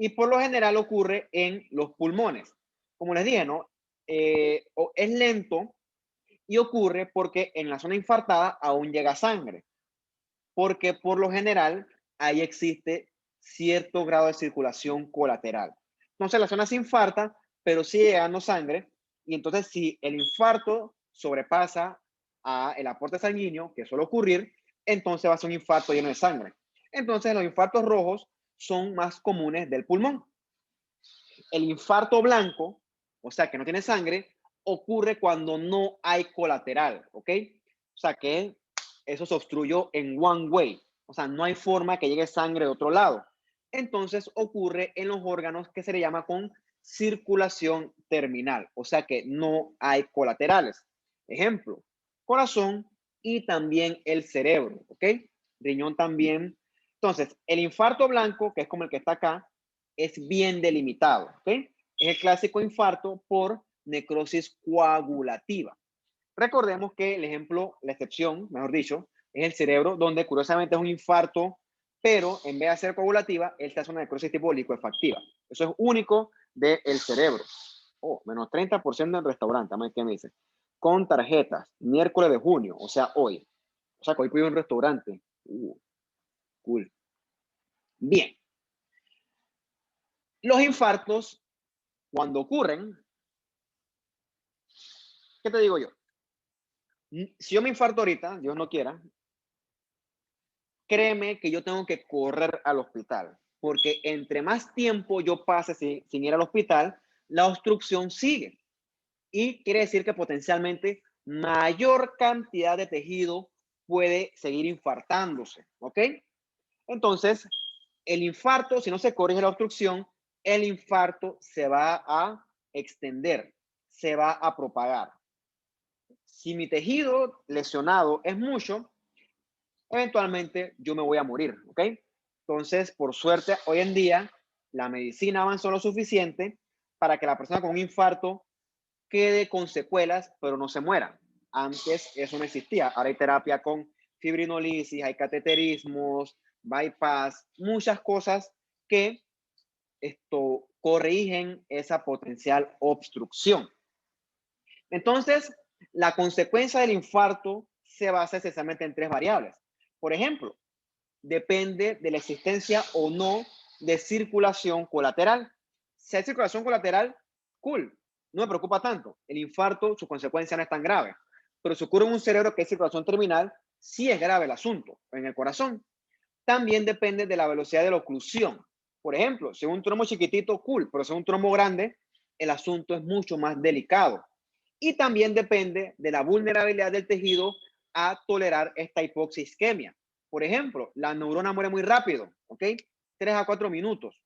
y por lo general ocurre en los pulmones. Como les dije, ¿no? Es lento y ocurre porque en la zona infartada aún llega sangre, porque por lo general ahí existe cierto grado de circulación colateral. Entonces la zona se infarta, pero sigue llegando sangre y entonces si el infarto sobrepasa el aporte sanguíneo, que suele ocurrir, entonces va a ser un infarto lleno de sangre. Entonces los infartos rojos son más comunes del pulmón. El infarto blanco, o sea, que no tiene sangre, ocurre cuando no hay colateral, ¿ok? O sea, que eso se obstruyó en one way, o sea, no hay forma que llegue sangre de otro lado. Entonces ocurre en los órganos que se le llama con circulación terminal, o sea que no hay colaterales. Ejemplo, corazón y también el cerebro, ¿ok? Riñón también. Entonces, el infarto blanco, que es como el que está acá, es bien delimitado, ¿ok? Es el clásico infarto por necrosis coagulativa. Recordemos que el ejemplo, la excepción, mejor dicho, es el cerebro, donde curiosamente es un infarto, pero en vez de ser coagulativa, él se hace una necrosis tipo licuefactiva. Eso es único del cerebro. Oh, menos 30% en restaurante, ¿qué me dice? Con tarjetas, miércoles de junio, o sea, hoy. O sea, que hoy puedo ir a un restaurante. Cool. Bien. Los infartos, cuando ocurren, ¿qué te digo yo? Si yo me infarto ahorita, Dios no quiera, créeme que yo tengo que correr al hospital, porque entre más tiempo yo pase sin ir al hospital, la obstrucción sigue. Y quiere decir que potencialmente mayor cantidad de tejido puede seguir infartándose, ¿ok? Entonces, el infarto, si no se corrige la obstrucción, el infarto se va a extender, se va a propagar. Si mi tejido lesionado es mucho, eventualmente yo me voy a morir, ¿ok? Entonces, por suerte, hoy en día la medicina avanzó lo suficiente para que la persona con un infarto quede con secuelas, pero no se muera. Antes eso no existía. Ahora hay terapia con fibrinolisis, hay cateterismos, bypass, muchas cosas que corrigen esa potencial obstrucción. Entonces, la consecuencia del infarto se basa esencialmente en tres variables. Por ejemplo, depende de la existencia o no de circulación colateral. Si hay circulación colateral, cool, no me preocupa tanto. El infarto, su consecuencia no es tan grave. Pero si ocurre en un cerebro que es circulación terminal, sí es grave el asunto. En el corazón, también depende de la velocidad de la oclusión. Por ejemplo, si es un trombo chiquitito, cool, pero si es un trombo grande, el asunto es mucho más delicado. Y también depende de la vulnerabilidad del tejido a tolerar esta hipoxisquemia. Por ejemplo, la neurona muere muy rápido, ¿ok? 3 a 4 minutos.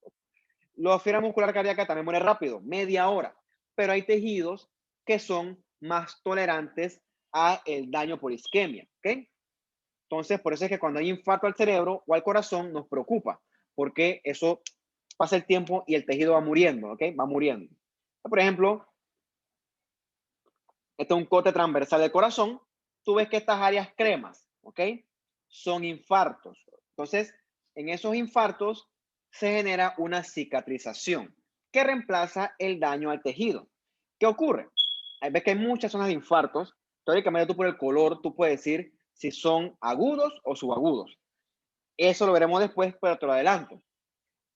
La fibra muscular cardíaca también muere rápido, media hora. Pero hay tejidos que son más tolerantes a el daño por isquemia, ¿ok? Entonces, por eso es que cuando hay infarto al cerebro o al corazón nos preocupa, porque eso pasa el tiempo y el tejido va muriendo, ¿ok? Va muriendo. Por ejemplo, este es un corte transversal del corazón. Tú ves que estas áreas cremas, ¿ok? Son infartos. Entonces, en esos infartos se genera una cicatrización que reemplaza el daño al tejido. ¿Qué ocurre? Ves que hay muchas zonas de infartos. Teóricamente, tú por el color, tú puedes decir si son agudos o subagudos. Eso lo veremos después, pero te lo adelanto.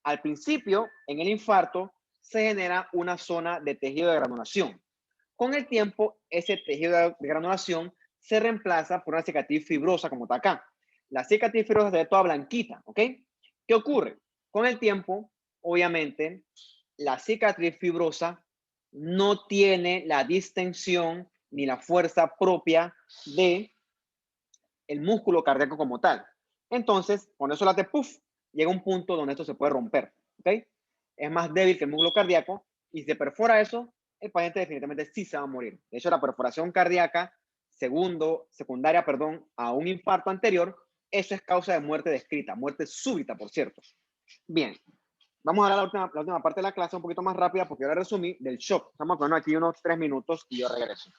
Al principio, en el infarto, se genera una zona de tejido de granulación. Con el tiempo, ese tejido de granulación se reemplaza por una cicatriz fibrosa como está acá. La cicatriz fibrosa se ve toda blanquita, ¿ok? ¿Qué ocurre? Con el tiempo, obviamente, la cicatriz fibrosa no tiene la distensión ni la fuerza propia de el músculo cardíaco como tal. Entonces, cuando eso late, puff, llega un punto donde esto se puede romper, ¿ok? Es más débil que el músculo cardíaco y si se perfora eso, el paciente definitivamente sí se va a morir. De hecho, la perforación cardíaca secundaria, a un infarto anterior, eso es causa de muerte descrita, muerte súbita, por cierto. Bien, vamos a dar la última parte de la clase un poquito más rápida porque ahora resumí del shock. Estamos hablando aquí unos 3 minutos y yo regreso.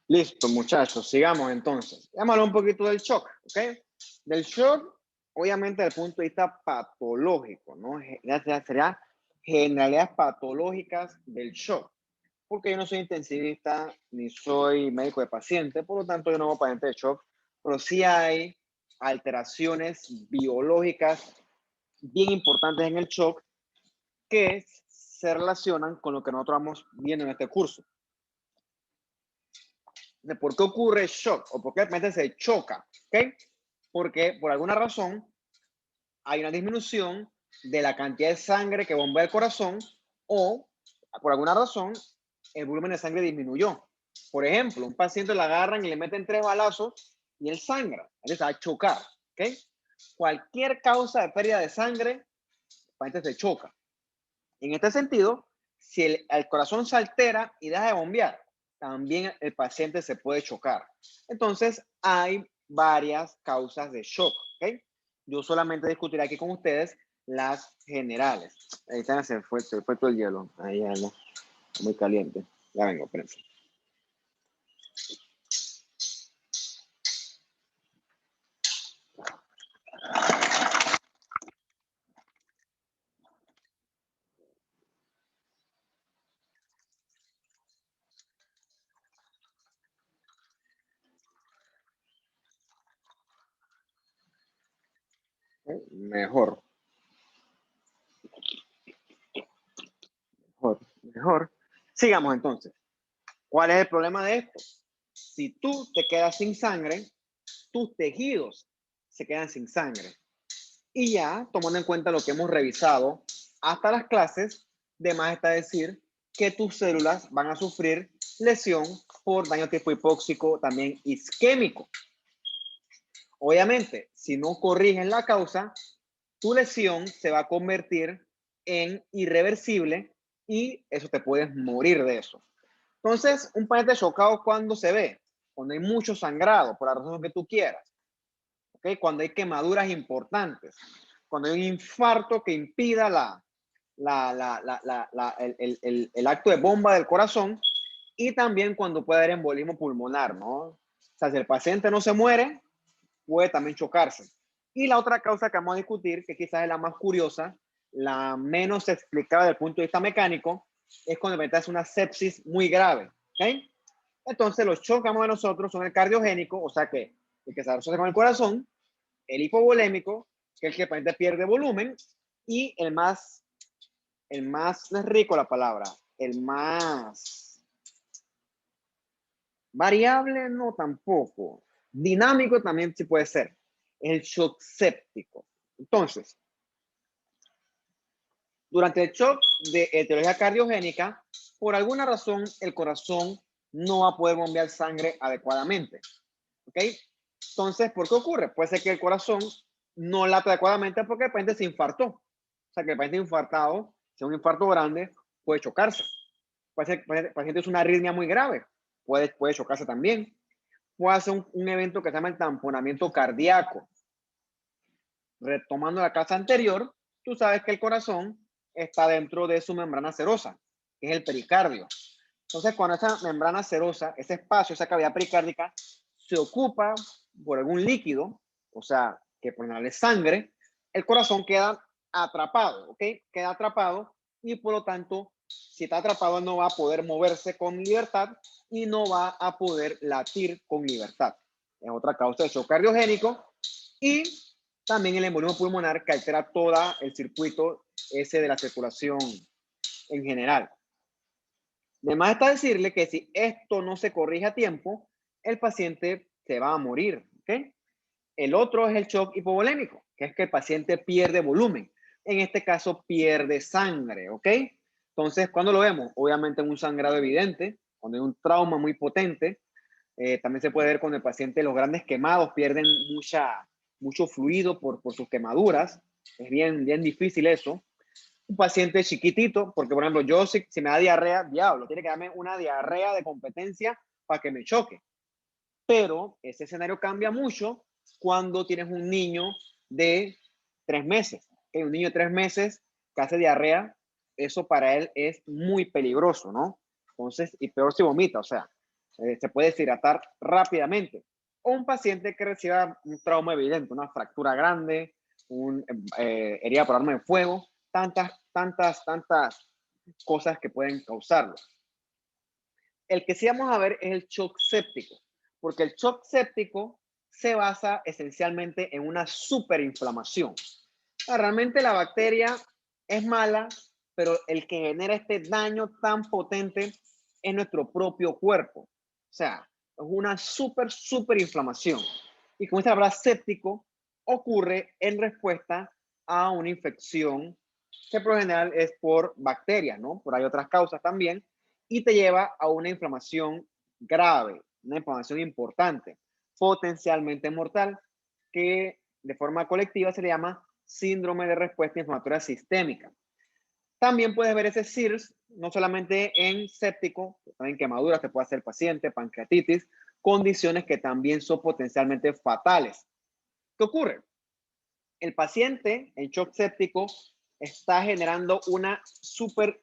Listo, muchachos, sigamos entonces. Vamos a hablar un poquito del shock, ¿ok? Del shock, obviamente, desde el punto de vista patológico, ¿no? Sería generalidades patológicas del shock. Porque yo no soy intensivista ni soy médico de paciente, por lo tanto yo no hago paciente de shock, pero sí hay alteraciones biológicas bien importantes en el shock que se relacionan con lo que nosotros vamos viendo en este curso. De por qué ocurre el shock o por qué el paciente se choca, ¿ok? Porque por alguna razón hay una disminución de la cantidad de sangre que bombea el corazón o por alguna razón el volumen de sangre disminuyó. Por ejemplo, un paciente le agarran y le meten 3 balazos y él sangra, él se va a chocar, ¿ok? Cualquier causa de pérdida de sangre, el paciente se choca. En este sentido, si el corazón se altera y deja de bombear, también el paciente se puede chocar. Entonces, hay varias causas de shock, ¿ok? Yo solamente discutiré aquí con ustedes las generales. Ahí está, se fue todo el hielo. Ahí ya no, muy caliente. Ya vengo, espérense. Mejor, mejor. Sigamos entonces. ¿Cuál es el problema de esto? Si tú te quedas sin sangre, tus tejidos se quedan sin sangre. Y ya, tomando en cuenta lo que hemos revisado hasta las clases, de más está decir que tus células van a sufrir lesión por daño tipo hipóxico, también isquémico. Obviamente, si no corrigen la causa, tu lesión se va a convertir en irreversible y eso te puedes morir de eso. Entonces, un paciente chocado, ¿cuándo se ve? Cuando hay mucho sangrado, por la razón que tú quieras. ¿Okay? Cuando hay quemaduras importantes. Cuando hay un infarto que impida el acto de bomba del corazón. Y también cuando puede haber embolismo pulmonar, ¿no? O sea, si el paciente no se muere, puede también chocarse. Y la otra causa que vamos a discutir, que quizás es la más curiosa, la menos explicada desde el punto de vista mecánico, es cuando el paciente hace una sepsis muy grave. ¿Okay? Entonces, los shocks que vamos a nosotros son el cardiogénico, o sea que el que se asocia con el corazón, el hipovolémico, que es el que el paciente pierde volumen, y el más, no es rico la palabra, el más variable, no tampoco. Dinámico también sí puede ser. El shock séptico. Entonces, durante el shock de etiología cardiogénica, por alguna razón, el corazón no va a poder bombear sangre adecuadamente. ¿Ok? Entonces, ¿por qué ocurre? Puede ser que el corazón no late adecuadamente porque el paciente se infartó. O sea, que el paciente infartado, si es un infarto grande, puede chocarse. Puede ser que el paciente es una arritmia muy grave, puede chocarse también. Puede hacer un evento que se llama el tamponamiento cardíaco. Retomando la clase anterior, tú sabes que el corazón está dentro de su membrana serosa, que es el pericardio. Entonces, cuando esa membrana serosa, ese espacio, esa cavidad pericárdica, se ocupa por algún líquido, o sea, que por general es sangre, el corazón queda atrapado, ¿ok? Queda atrapado y por lo tanto, si está atrapado no va a poder moverse con libertad y no va a poder latir con libertad. Es otra causa de shock cardiogénico y también el embolismo pulmonar que altera todo el circuito ese de la circulación en general. Además está decirle que si esto no se corrige a tiempo, el paciente se va a morir. ¿Okay? El otro es el shock hipovolémico, que es que el paciente pierde volumen. En este caso, pierde sangre. ¿Ok? Entonces, ¿cuándo lo vemos? Obviamente en un sangrado evidente, cuando hay un trauma muy potente. También se puede ver cuando el paciente, los grandes quemados, pierden mucho fluido por sus quemaduras. Es bien difícil eso. Un paciente chiquitito, porque por ejemplo, yo si me da diarrea, diablo, tiene que darme una diarrea de competencia para que me choque. Pero ese escenario cambia mucho cuando tienes un niño de 3 meses. ¿Okay? Un niño de 3 meses que hace diarrea, eso para él es muy peligroso, ¿no? Entonces, y peor si vomita, o sea, se puede deshidratar rápidamente. O un paciente que reciba un trauma evidente, una fractura grande, una herida por arma de fuego, tantas cosas que pueden causarlo. El que sí vamos a ver es el shock séptico, porque el shock séptico se basa esencialmente en una superinflamación. Realmente la bacteria es mala, pero el que genera este daño tan potente es nuestro propio cuerpo. O sea, es una super inflamación. Y como dice la palabra séptico, ocurre en respuesta a una infección que por lo general es por bacterias, ¿no? Por hay otras causas también, y te lleva a una inflamación grave, una inflamación importante, potencialmente mortal, que de forma colectiva se le llama síndrome de respuesta inflamatoria sistémica. También puedes ver ese SIRS, no solamente en séptico, también quemaduras te puede hacer paciente, pancreatitis, condiciones que también son potencialmente fatales. ¿Qué ocurre? El paciente en shock séptico está generando una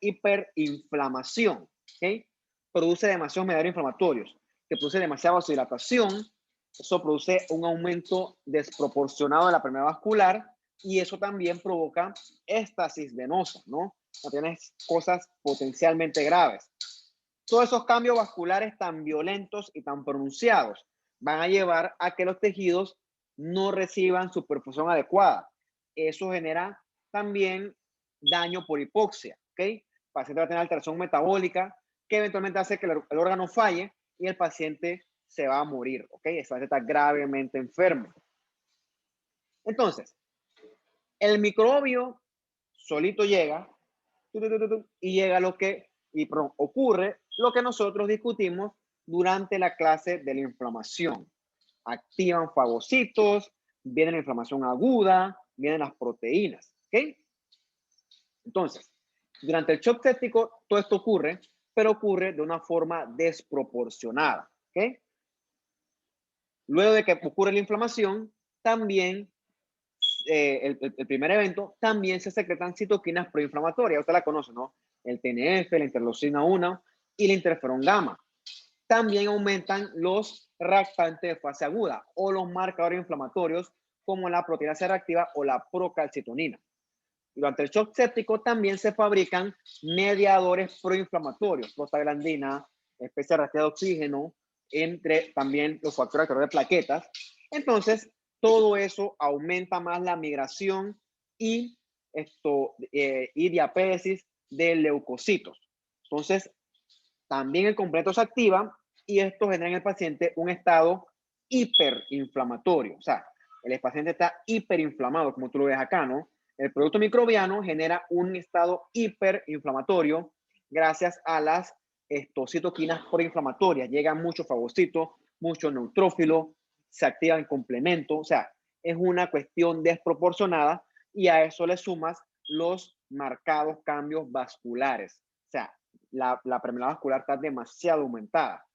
hiperinflamación, ¿ok? Produce demasiados mediadores inflamatorios, que produce demasiada vasodilatación, eso produce un aumento desproporcionado de la permeabilidad vascular y eso también provoca éstasis venosa, ¿no? O tienes cosas potencialmente graves. Todos esos cambios vasculares tan violentos y tan pronunciados van a llevar a que los tejidos no reciban su perfusión adecuada. Eso genera también daño por hipoxia, ¿ok? El paciente va a tener alteración metabólica que eventualmente hace que el órgano falle y el paciente se va a morir, ¿ok? El paciente está gravemente enfermo. Entonces, el microbio solito llega y llega lo que y ocurre lo que nosotros discutimos durante la clase de la inflamación. Activan fagocitos, viene la inflamación aguda, vienen las proteínas, ¿ok? Entonces, durante el shock séptico todo esto ocurre, pero ocurre de una forma desproporcionada, ¿ok? Luego de que ocurre la inflamación, también el primer evento, también se secretan citoquinas proinflamatorias. Usted la conoce, ¿no? El TNF, la interleucina 1 y la interferón gamma. También aumentan los reactantes de fase aguda o los marcadores inflamatorios como la proteína C reactiva o la procalcitonina. Durante el shock séptico también se fabrican mediadores proinflamatorios, prostaglandina, especie reactiva de oxígeno, entre también los factores de plaquetas. Entonces, todo eso aumenta más la migración y diapéresis de leucocitos. Entonces, también el completo se activa y esto genera en el paciente un estado hiperinflamatorio. O sea, el paciente está hiperinflamado, como tú lo ves acá, ¿no? El producto microbiano genera un estado hiperinflamatorio gracias a las citoquinas proinflamatorias. Llegan muchos fagocitos, muchos neutrófilos, se activan en complemento. O sea, es una cuestión desproporcionada y a eso le sumas los marcados cambios vasculares. O sea, la permeabilidad vascular está demasiado aumentada.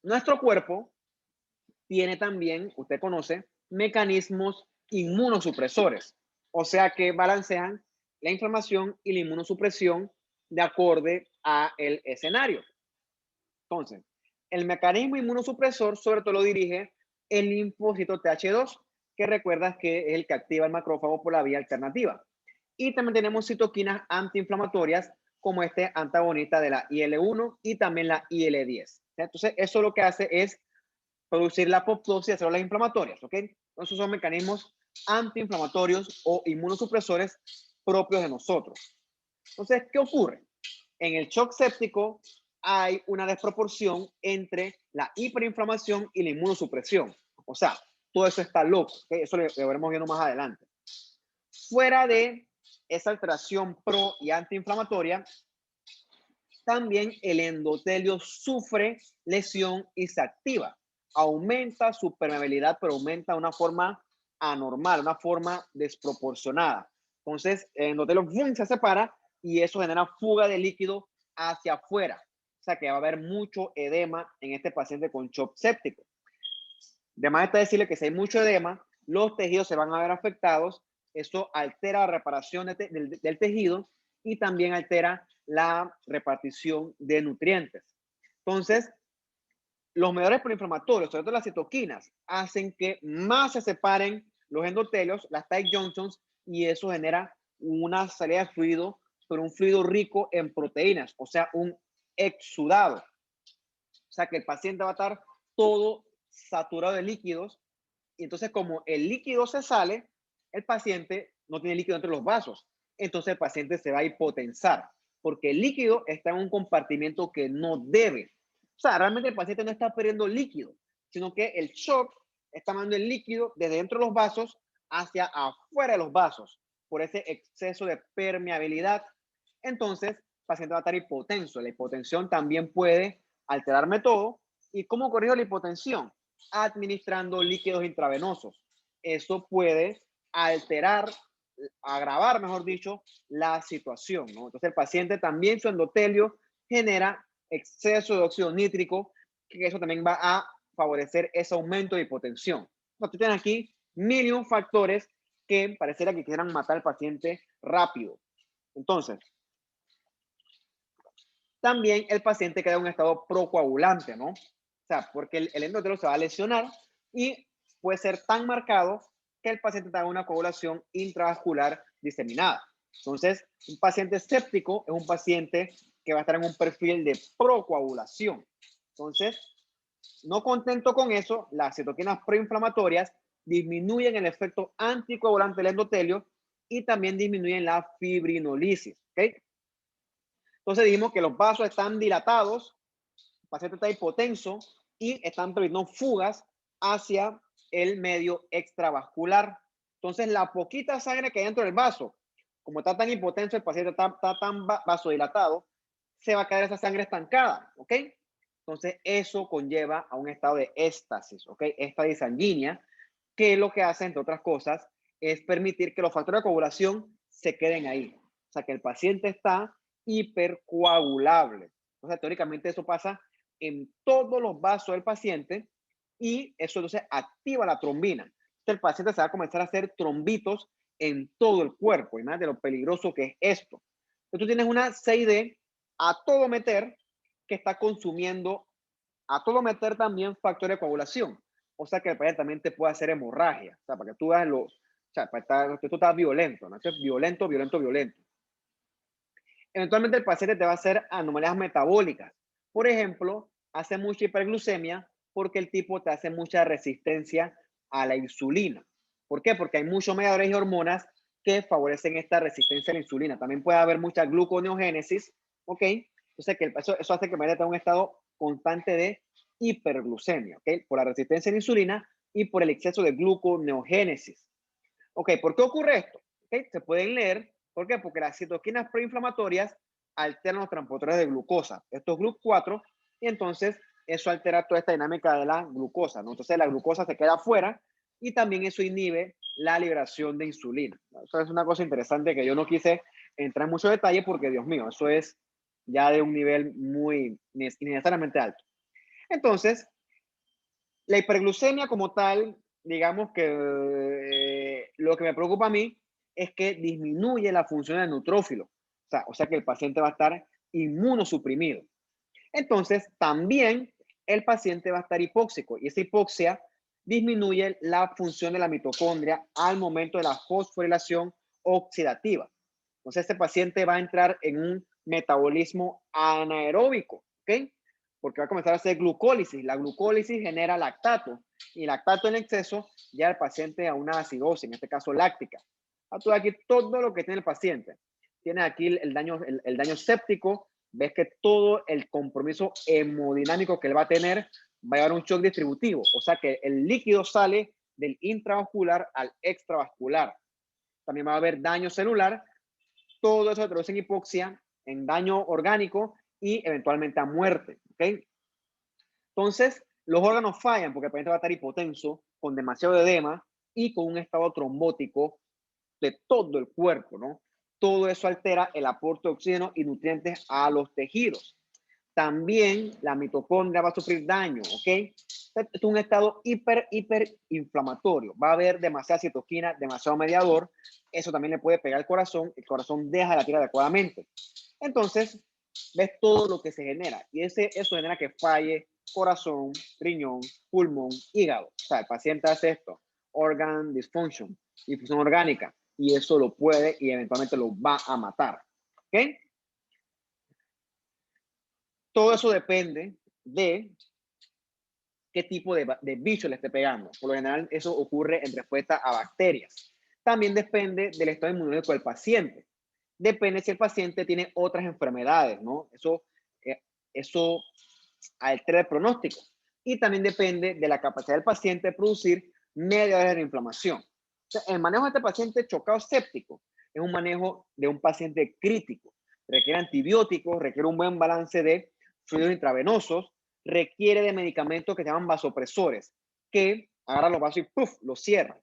Nuestro cuerpo tiene también, usted conoce, mecanismos inmunosupresores, o sea que balancean la inflamación y la inmunosupresión de acorde a el escenario. Entonces, el mecanismo inmunosupresor sobre todo lo dirige el linfocito TH2, que recuerdas que es el que activa el macrófago por la vía alternativa. Y también tenemos citoquinas antiinflamatorias como este antagonista de la IL-1 y también la IL-10. Entonces, eso lo que hace es producir la apoptosis de células inflamatorias, ¿ok? Entonces, son mecanismos antiinflamatorios o inmunosupresores propios de nosotros. Entonces, ¿qué ocurre? En el shock séptico hay una desproporción entre la hiperinflamación y la inmunosupresión. O sea, todo eso está loco, ¿ok? Eso lo veremos viendo más adelante. Fuera de esa alteración pro y antiinflamatoria, también el endotelio sufre lesión y se activa. Aumenta su permeabilidad, pero aumenta de una forma anormal, una forma desproporcionada. Entonces, el endotelio se separa y eso genera fuga de líquido hacia afuera. sea que va a haber mucho edema en este paciente con shock séptico. De más está decirle que si hay mucho edema, los tejidos se van a ver afectados. Eso altera la reparación del tejido y también altera la repartición de nutrientes. Entonces, los mediadores proinflamatorios, sobre todo las citoquinas, hacen que más se separen los endotelios, las tight junctions, y eso genera una salida de fluido, pero un fluido rico en proteínas, o sea, un exudado. O sea, que el paciente va a estar todo saturado de líquidos, y entonces como el líquido se sale, el paciente no tiene líquido entre los vasos. Entonces el paciente se va a hipotensar, porque el líquido está en un compartimiento que no debe. O sea, realmente el paciente no está perdiendo líquido, sino que el shock está mandando el líquido desde dentro de los vasos hacia afuera de los vasos, por ese exceso de permeabilidad. Entonces, el paciente va a estar hipotenso. La hipotensión también puede alterarme todo. ¿Y cómo corrijo la hipotensión? Administrando líquidos intravenosos. Eso puede alterar, agravar, mejor dicho, la situación, ¿no? Entonces el paciente también, su endotelio genera exceso de óxido nítrico, que eso también va a favorecer ese aumento de hipotensión. Entonces tienes aquí mil y un factores que pareciera que quieran matar al paciente rápido. Entonces, también el paciente queda en un estado procoagulante, ¿no? O sea, porque el endotelio se va a lesionar y puede ser tan marcado que el paciente tenga una coagulación intravascular diseminada. Entonces, un paciente séptico es un paciente que va a estar en un perfil de procoagulación. Entonces, no contento con eso, las citoquinas proinflamatorias disminuyen el efecto anticoagulante del endotelio y también disminuyen la fibrinolisis. ¿Ok? Entonces dijimos que los vasos están dilatados, el paciente está hipotenso y están permitiendo fugas hacia el medio extravascular. Entonces la poquita sangre que hay dentro del vaso, como está tan hipotenso, el paciente está tan vasodilatado, se va a quedar esa sangre estancada, ¿ok? Entonces eso conlleva a un estado de éstasis, ¿ok? Éstasis sanguínea, que lo que hace, entre otras cosas, es permitir que los factores de coagulación se queden ahí. O sea, que el paciente está hipercoagulable. O sea, teóricamente eso pasa en todos los vasos del paciente y eso entonces activa la trombina. Entonces el paciente se va a comenzar a hacer trombitos en todo el cuerpo. Imagínate lo peligroso que es esto. Entonces tú tienes una CID a todo meter que está consumiendo a todo meter también factores de coagulación. O sea que el paciente también te puede hacer hemorragia. O sea, para que tú veas o sea, para estar, esto está violento, ¿no? Esto es violento, violento, violento. Eventualmente el paciente te va a hacer anomalías metabólicas. Por ejemplo, hace mucha hiperglucemia porque el tipo te hace mucha resistencia a la insulina. ¿Por qué? Porque hay muchos mediadores y hormonas que favorecen esta resistencia a la insulina. También puede haber mucha gluconeogénesis, ¿ok? Entonces, eso hace que el paciente tenga un estado constante de hiperglucemia, ¿ok? Por la resistencia a la insulina y por el exceso de gluconeogénesis. ¿Ok? ¿Por qué ocurre esto? ¿Okay? Se pueden leer. ¿Por qué? Porque las citoquinas proinflamatorias alteran los transportadores de glucosa. Esto es GLUT4 y entonces eso altera toda esta dinámica de la glucosa, ¿no? Entonces la glucosa se queda afuera y también eso inhibe la liberación de insulina. Eso es una cosa interesante que yo no quise entrar en mucho detalle porque, Dios mío, eso es ya de un nivel muy innecesariamente alto. Entonces, la hiperglucemia como tal, digamos que lo que me preocupa a mí es que disminuye la función del neutrófilo. O sea que el paciente va a estar inmunosuprimido. Entonces, también el paciente va a estar hipóxico y esa hipoxia disminuye la función de la mitocondria al momento de la fosforilación oxidativa. Entonces, este paciente va a entrar en un metabolismo anaeróbico, ¿ok? Porque va a comenzar a hacer glucólisis. La glucólisis genera lactato y lactato en exceso lleva al paciente a una acidosis, en este caso láctica. Tú aquí todo lo que tiene el paciente. Tiene aquí el daño séptico. Ves que todo el compromiso hemodinámico que él va a tener va a llevar un shock distributivo. O sea que el líquido sale del intravascular al extravascular. También va a haber daño celular. Todo eso se traduce en hipoxia, en daño orgánico y eventualmente a muerte. ¿Okay? Entonces, los órganos fallan porque el paciente va a estar hipotenso, con demasiado edema y con un estado trombótico de todo el cuerpo, ¿no? Todo eso altera el aporte de oxígeno y nutrientes a los tejidos. También la mitocondria va a sufrir daño, ¿ok? Este es un estado hiperinflamatorio. Va a haber demasiada citoquina, demasiado mediador. Eso también le puede pegar al corazón. El corazón deja de latir adecuadamente. Entonces, ves todo lo que se genera. Y eso genera que falle corazón, riñón, pulmón, hígado. O sea, el paciente hace esto. Organ dysfunction, difusión orgánica. Y eso lo puede y eventualmente lo va a matar. ¿Ok? Todo eso depende de qué tipo de bicho le esté pegando. Por lo general, eso ocurre en respuesta a bacterias. También depende del estado inmunológico del paciente. Depende si el paciente tiene otras enfermedades, ¿no? Eso altera el pronóstico. Y también depende de la capacidad del paciente de producir mediadores de inflamación. O sea, el manejo de este paciente chocado séptico es un manejo de un paciente crítico. Requiere antibióticos, requiere un buen balance de fluidos intravenosos, requiere de medicamentos que se llaman vasopresores, que agarran los vasos y ¡puf!, los cierran.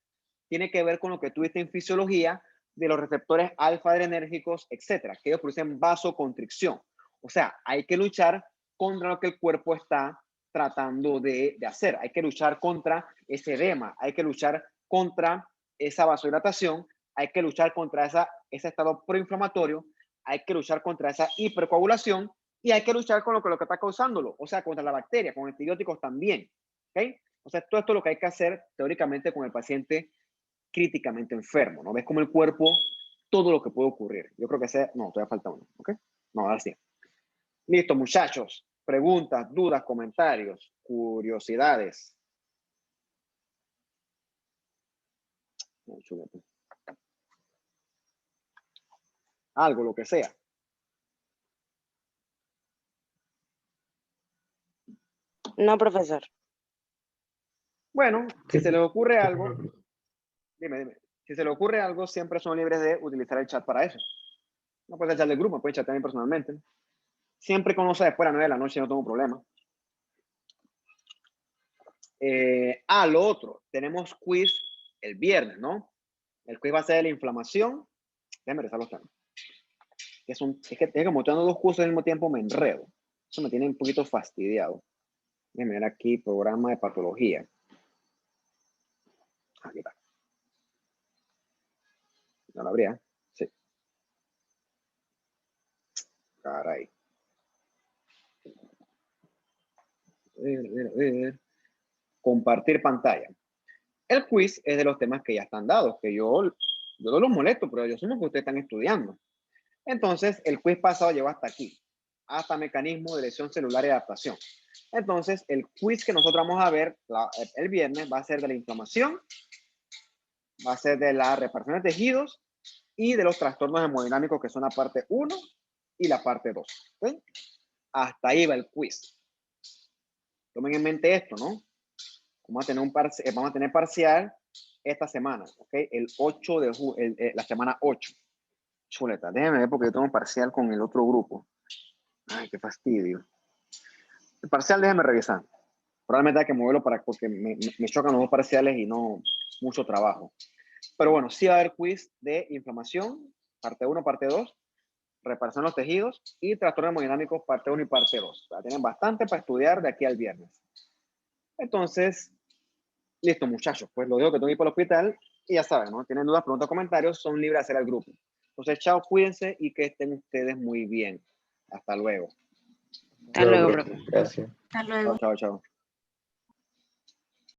Tiene que ver con lo que tuviste en fisiología de los receptores alfa-adrenérgicos, etcétera, que ellos producen vasoconstricción. O sea, hay que luchar contra lo que el cuerpo está tratando de hacer. Hay que luchar contra ese edema, hay que luchar contra esa vasodilatación, hay que luchar contra ese estado proinflamatorio, hay que luchar contra esa hipercoagulación y hay que luchar con lo que está causándolo, o sea, contra la bacteria, con antibióticos también. ¿Okay? O sea, todo esto es lo que hay que hacer teóricamente con el paciente críticamente enfermo, ¿no? Ves como el cuerpo, todo lo que puede ocurrir. Yo creo que no, todavía falta uno, ¿ok? No, ahora sí. Listo, muchachos. Preguntas, dudas, comentarios, curiosidades. Algo, lo que sea. No, profesor. Bueno, si se les ocurre algo, dime. Si se les ocurre algo, siempre son libres de utilizar el chat para eso. No puedes echarle el grupo, puedes chatear personalmente. Siempre conoce después a las 9 de la noche, no tengo problema. Lo otro, tenemos quiz el viernes, ¿no? El quiz va a ser de la inflamación. Déjame rezar los temas. Es que tengo que mostrando dos cursos al mismo tiempo, me enredo. Eso me tiene un poquito fastidiado. Déjame ver aquí, programa de patología. Aquí está. ¿No lo habría? Sí. Caray. A ver. Compartir pantalla. El quiz es de los temas que ya están dados, que yo no los molesto, pero yo asumo que ustedes están estudiando. Entonces, el quiz pasado llegó hasta aquí, hasta mecanismo de lesión celular y adaptación. Entonces, el quiz que nosotros vamos a ver el viernes va a ser de la inflamación, va a ser de la reparación de tejidos y de los trastornos hemodinámicos, que son la parte 1 y la parte 2. ¿Okay? Hasta ahí va el quiz. Tomen en mente esto, ¿no? Vamos a tener parcial esta semana, ¿ok? El 8 de julio, la semana 8. Chuleta, déjenme ver porque yo tengo parcial con el otro grupo. Ay, qué fastidio. El parcial déjenme revisar. Probablemente hay que moverlo porque me chocan los dos parciales y no mucho trabajo. Pero bueno, sí va a haber quiz de inflamación, parte 1, parte 2, reparación de los tejidos y trastornos hemodinámicos, parte 1 y parte 2. O sea, tienen bastante para estudiar de aquí al viernes. Entonces, listo, muchachos. Pues lo dejo que tengo que ir para el hospital y ya saben, ¿no? Tienen dudas, preguntas, comentarios, son libres de hacer al grupo. Entonces, chao, cuídense y que estén ustedes muy bien. Hasta luego. Hasta luego, profe. Gracias. Hasta luego. Chao, chao, chao.